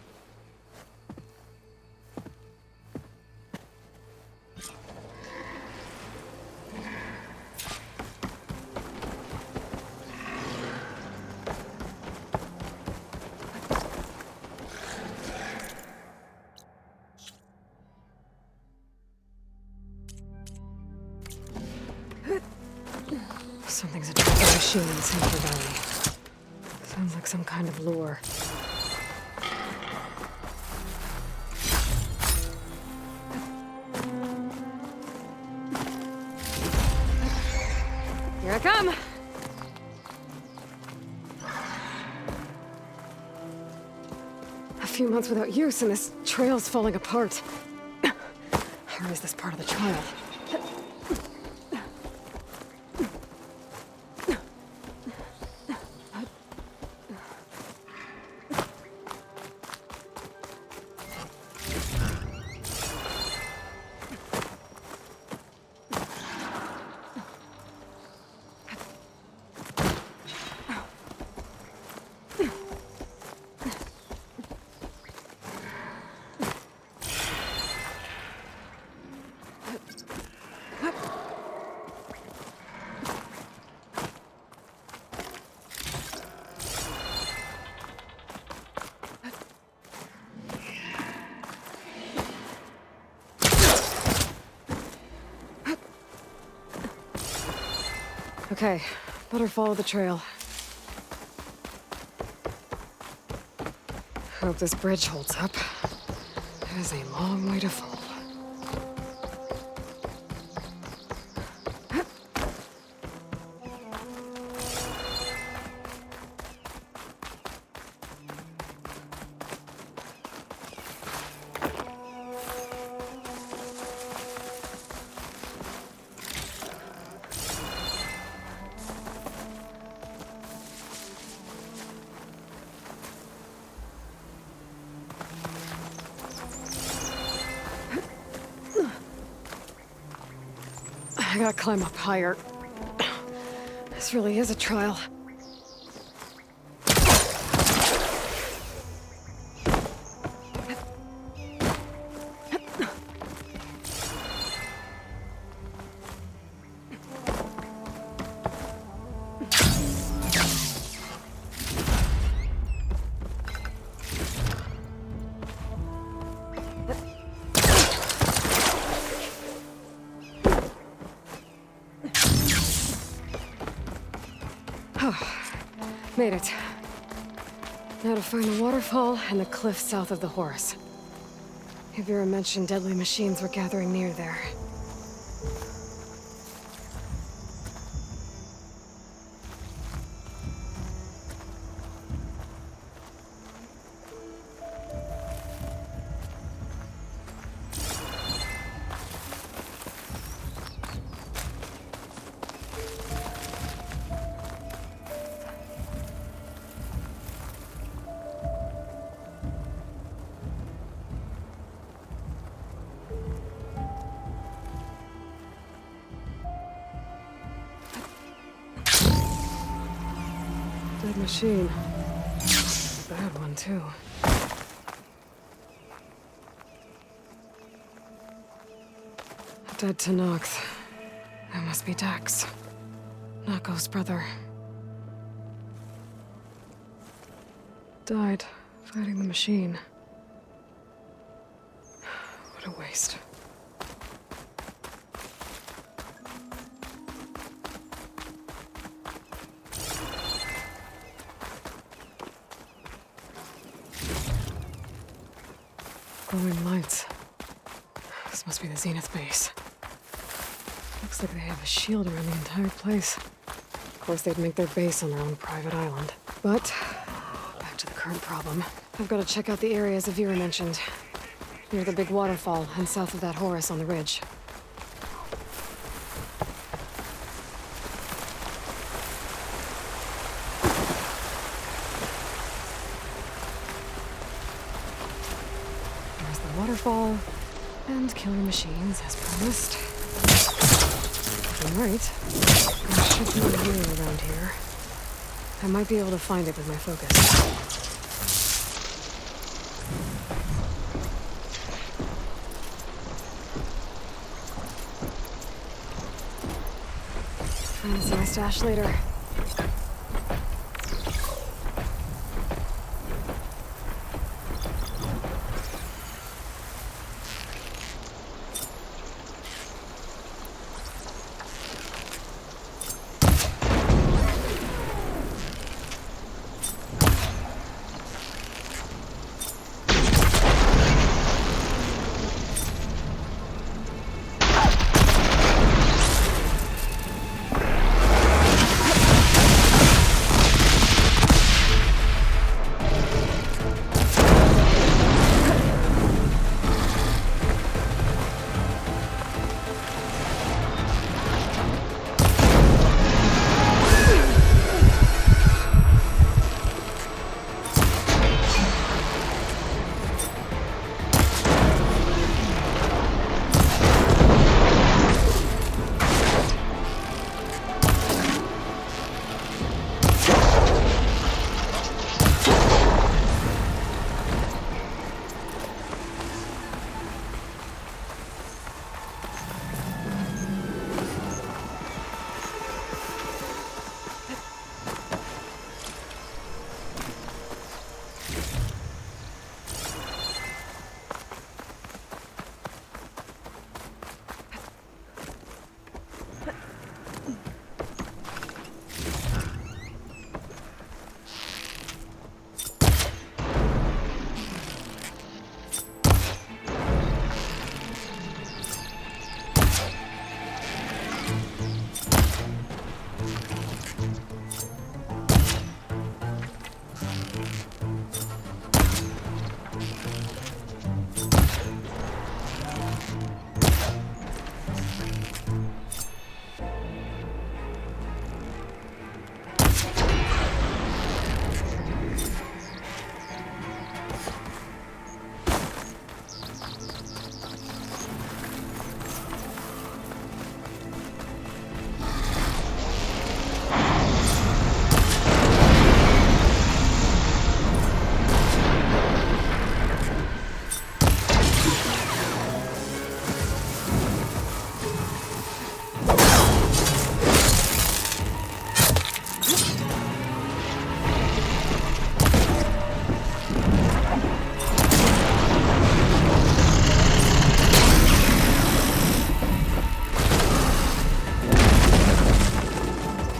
Something's attacking a machine in Central Valley. Sounds like some kind of lure. Here I come! A few months without use and this trail's falling apart. Or is this part of the trial? Okay, better follow the trail. Hope this bridge holds up. It is a long way to fall. I gotta climb up higher. This really is a trial. Made it. Now to find the waterfall and the cliff south of the Horus. Vera mentioned deadly machines were gathering near there. Dead machine. Bad one, too. Dead to Nox. That must be Dax. Nako's brother. Died fighting the machine. What a waste. Glowing lights. This must be the Zenith base. Looks like they have a shield around the entire place. Of course, they'd make their base on their own private island. But, back to the current problem. I've got to check out the areas Vera mentioned. near the big waterfall and south of that Horus on the ridge. There's the waterfall, and killer machines as promised. I'm right. There should be a lure around here. I might be able to find it with my focus. Trying to see my stash later.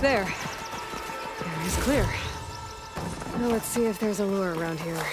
There. Area is clear. Now let's see if there's a lure around here.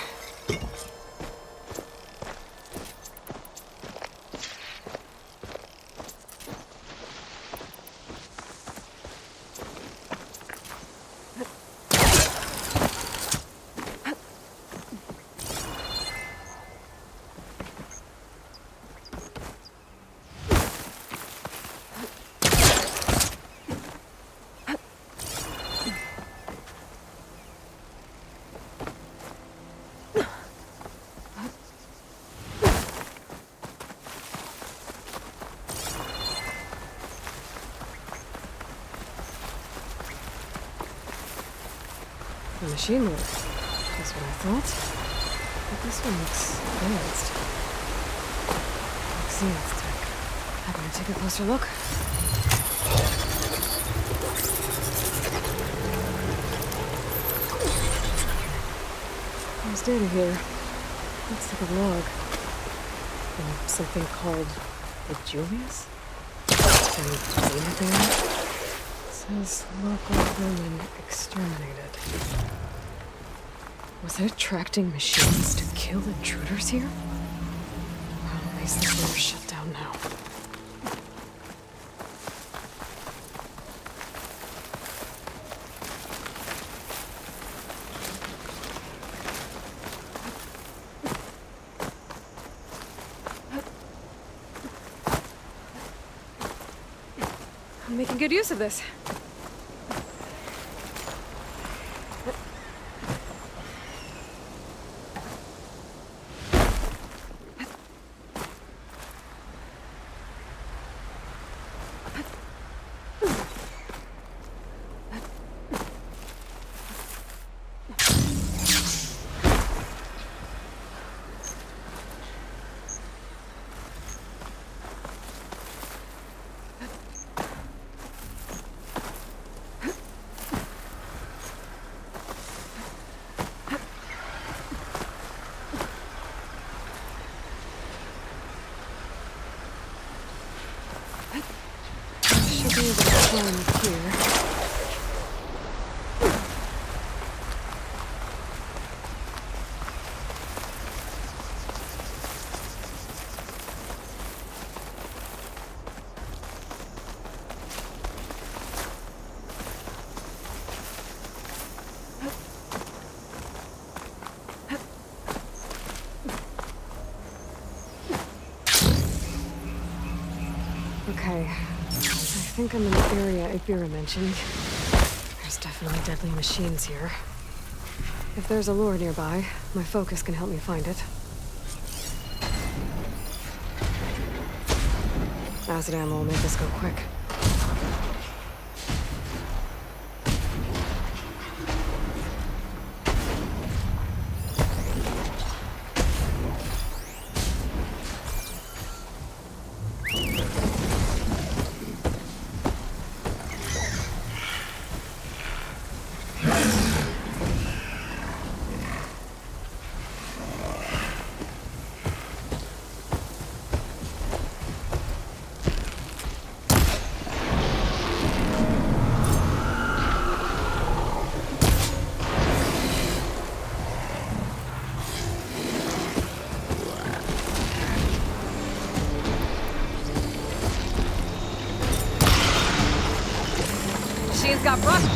A machine lure. That's what I thought. But this one looks advanced. Like Zenith's tech. I better take a closer look. There's data here. Looks like a log. From something called the Julius? And Zenith there? Says local women exterminated. Was it attracting machines to kill intruders here? Well, at least the door's shut down now. I'm making good use of this. Okay, I think I'm in the area Ibira mentioned. There's definitely deadly machines here. If there's a lure nearby, my focus can help me find it. Acid ammo will make this go quick. Machine's got rust.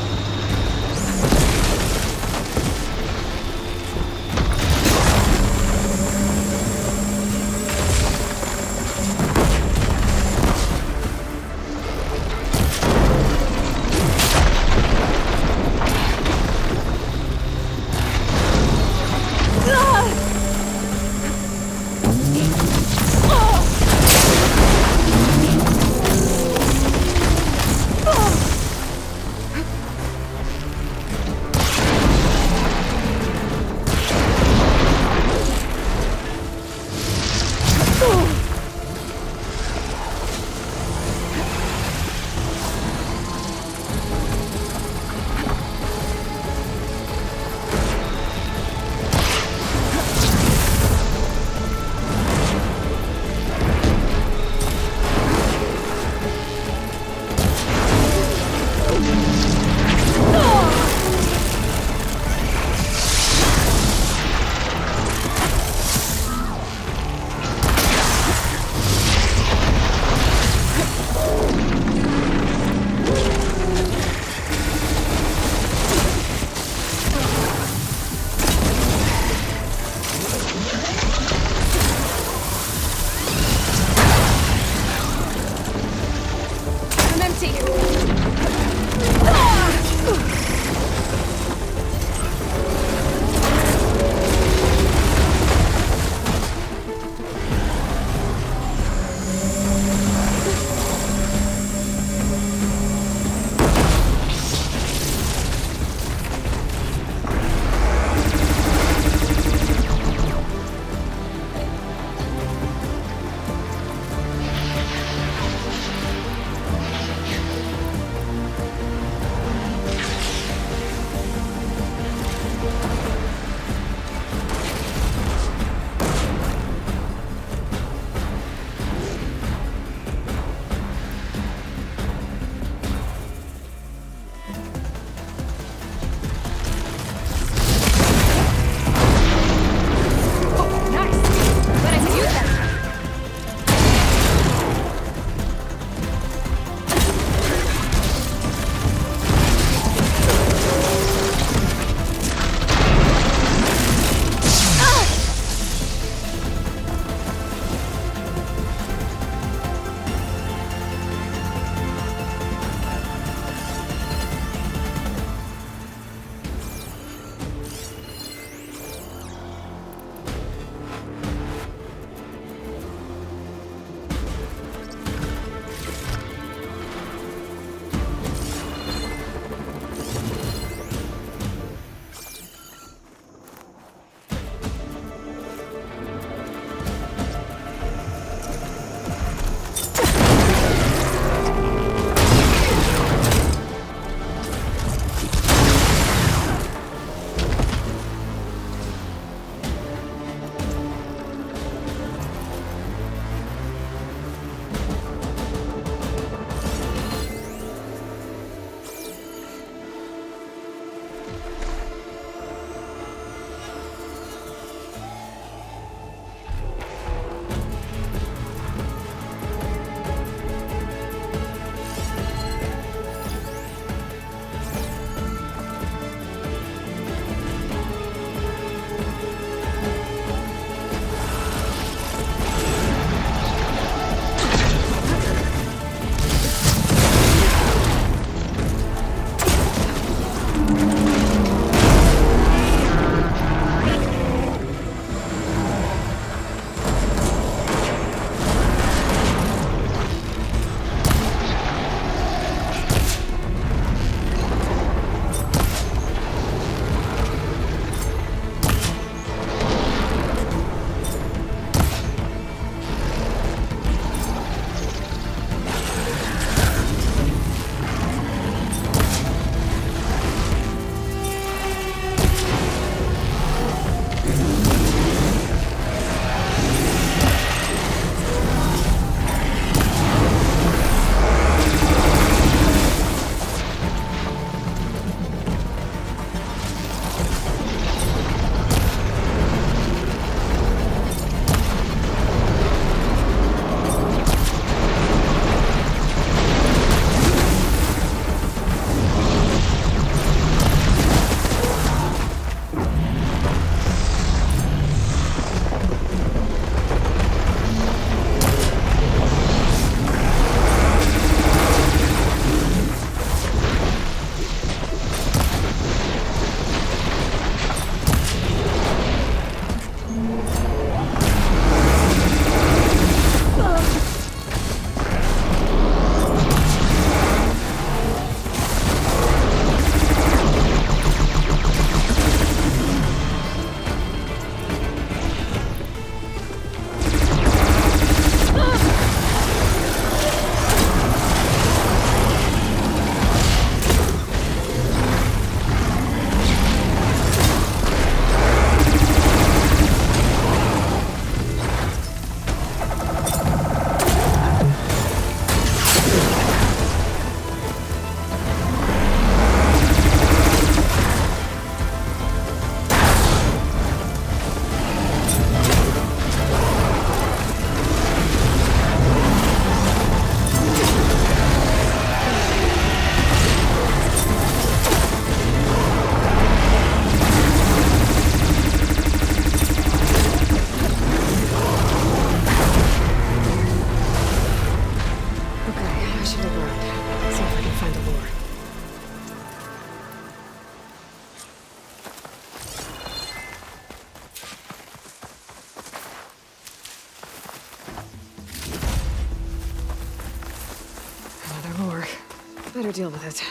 Better deal with it.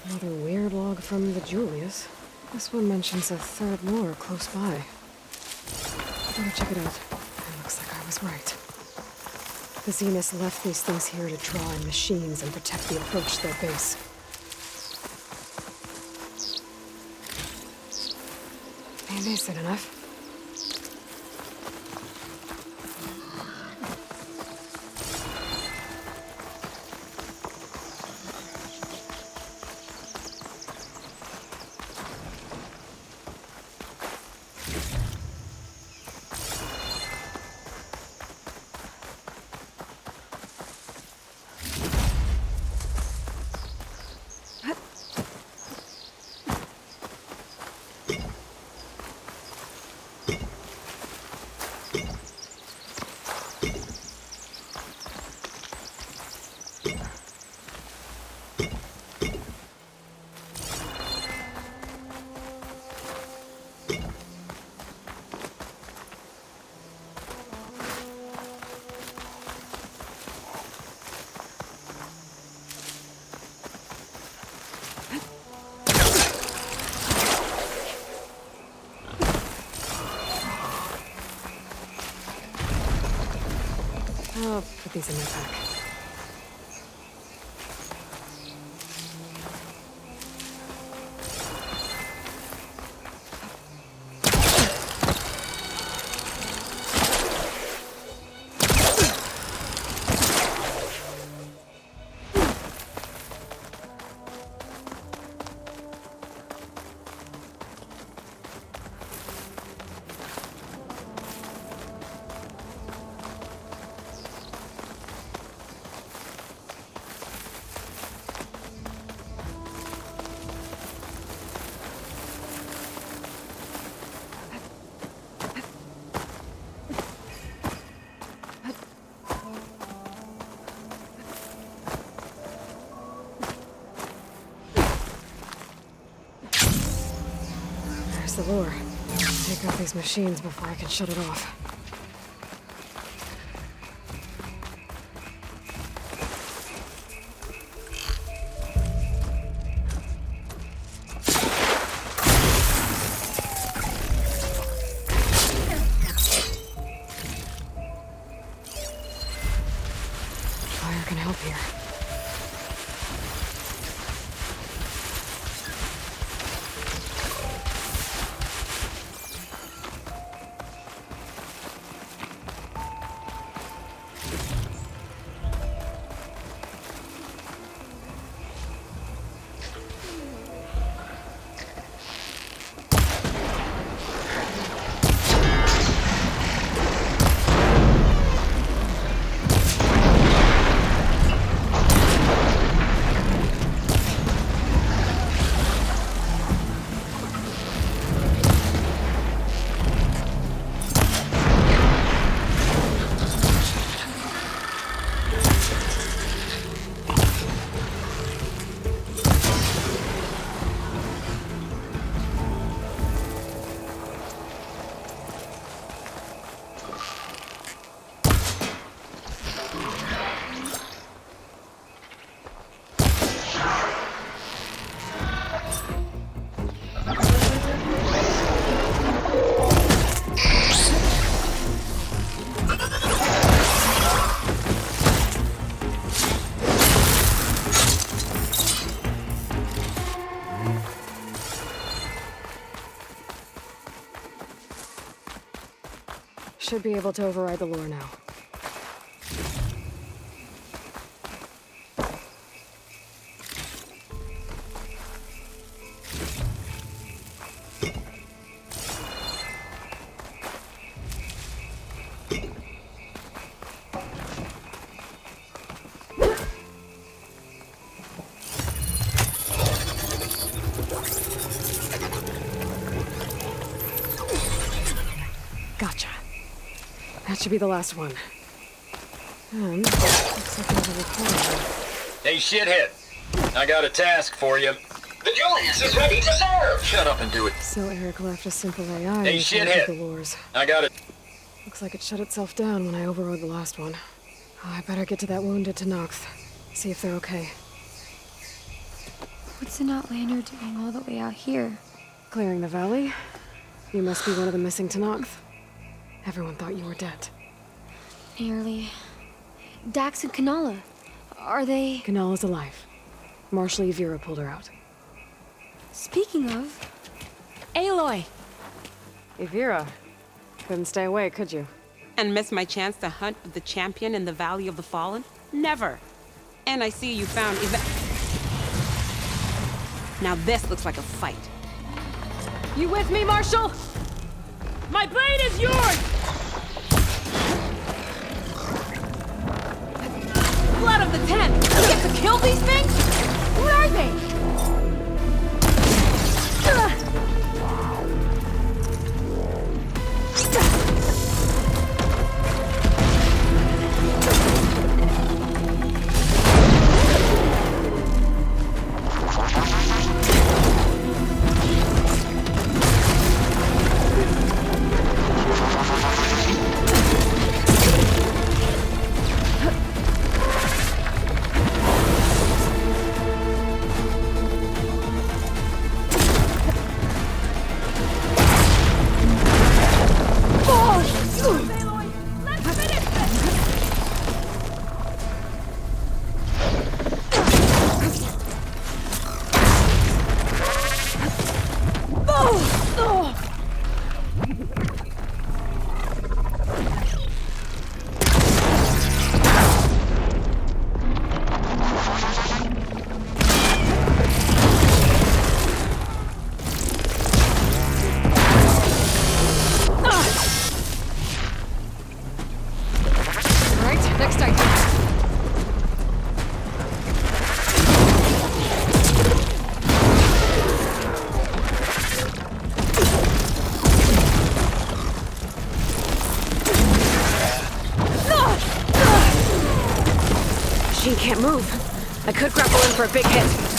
Another weird log from the Julius. This one mentions a third lure close by. Better check it out. It looks like I was right. The Zeniths left these things here to draw in machines and protect the approach to their base. Maybe it's enough. I'll put these in my pack. The lure. Take out these machines before I can shut it off. Fire can help here. Should be able to override the lure now. Gotcha. That should be the last one. And looks like there's a recorder. Hey, shithead. I got a task for you. The Julius is ready to serve! Shut up and do it. So Eric left a simple AI Hey, in charge of shithead. the wars. I got it. Looks like it shut itself down when I overrode the last one. Oh, I better get to that wounded Talanah. See if they're okay. What's an outlander doing all the way out here? Clearing the valley? You must be one of the missing Talanah. Everyone thought you were dead. Nearly. Dax and Kanala. Are they... Kanala's alive. Marshal Yvira pulled her out. Speaking of... Aloy! Yvira. Couldn't stay away, could you? And miss my chance to hunt with the champion in the Valley of the Fallen? Never. And I see you found Now this looks like a fight. You with me, Marshal? My blade is yours! Blood of the Ten! You get to kill these things? What are they? Can't move. I could grapple in for a big hit.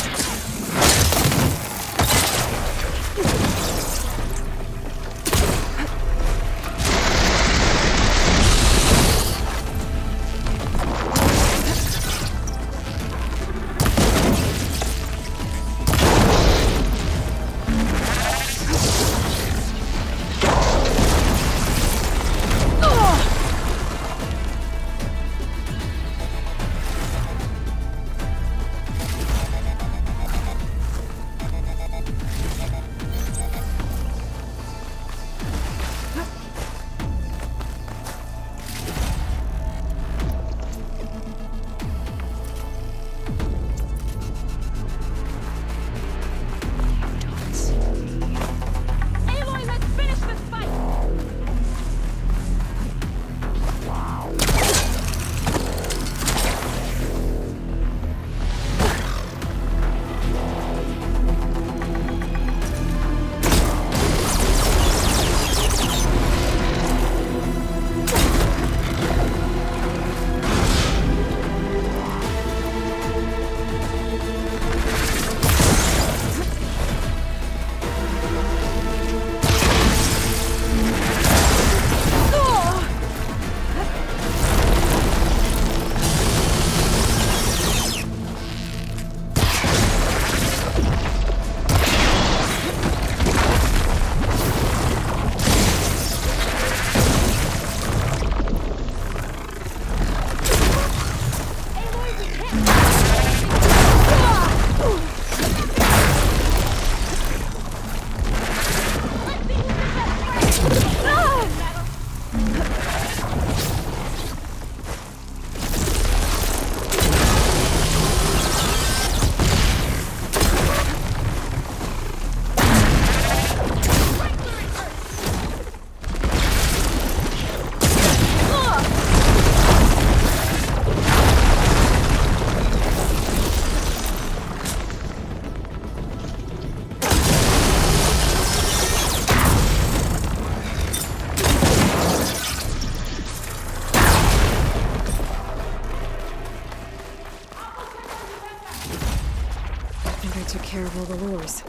think I took care of all the lures.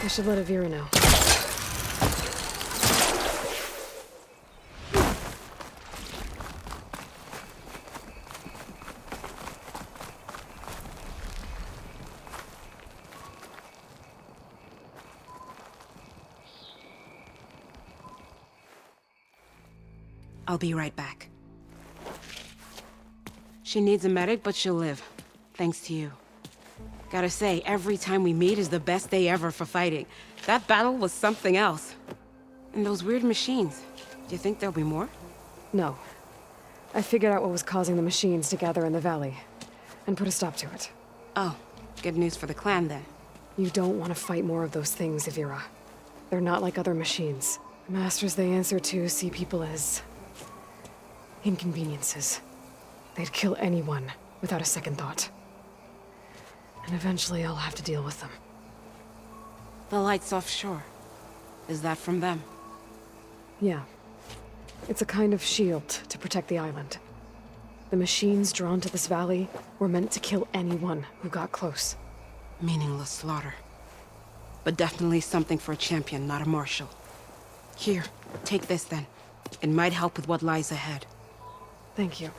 I should let Avira know. I'll be right back. She needs a medic, but she'll live. Thanks to you. Gotta say, every time we meet is the best day ever for fighting. That battle was something else. And those weird machines. Do you think there'll be more? No. I figured out what was causing the machines to gather in the valley, and put a stop to it. Oh, good news for the clan then. You don't want to fight more of those things, Avira. They're not like other machines. The masters they answer to see people as inconveniences. They'd kill anyone without a second thought. And eventually I'll have to deal with them. The lights offshore. Is that from them? Yeah. It's a kind of shield to protect the island. The machines drawn to this valley were meant to kill anyone who got close. Meaningless slaughter. But definitely something for a champion, not a marshal. Here, take this then. It might help with what lies ahead. Thank you.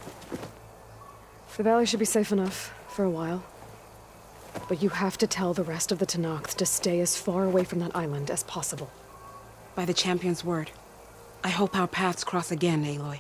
The valley should be safe enough for a while. But you have to tell the rest of the Tenakth to stay as far away from that island as possible. By the champion's word. I hope our paths cross again, Aloy.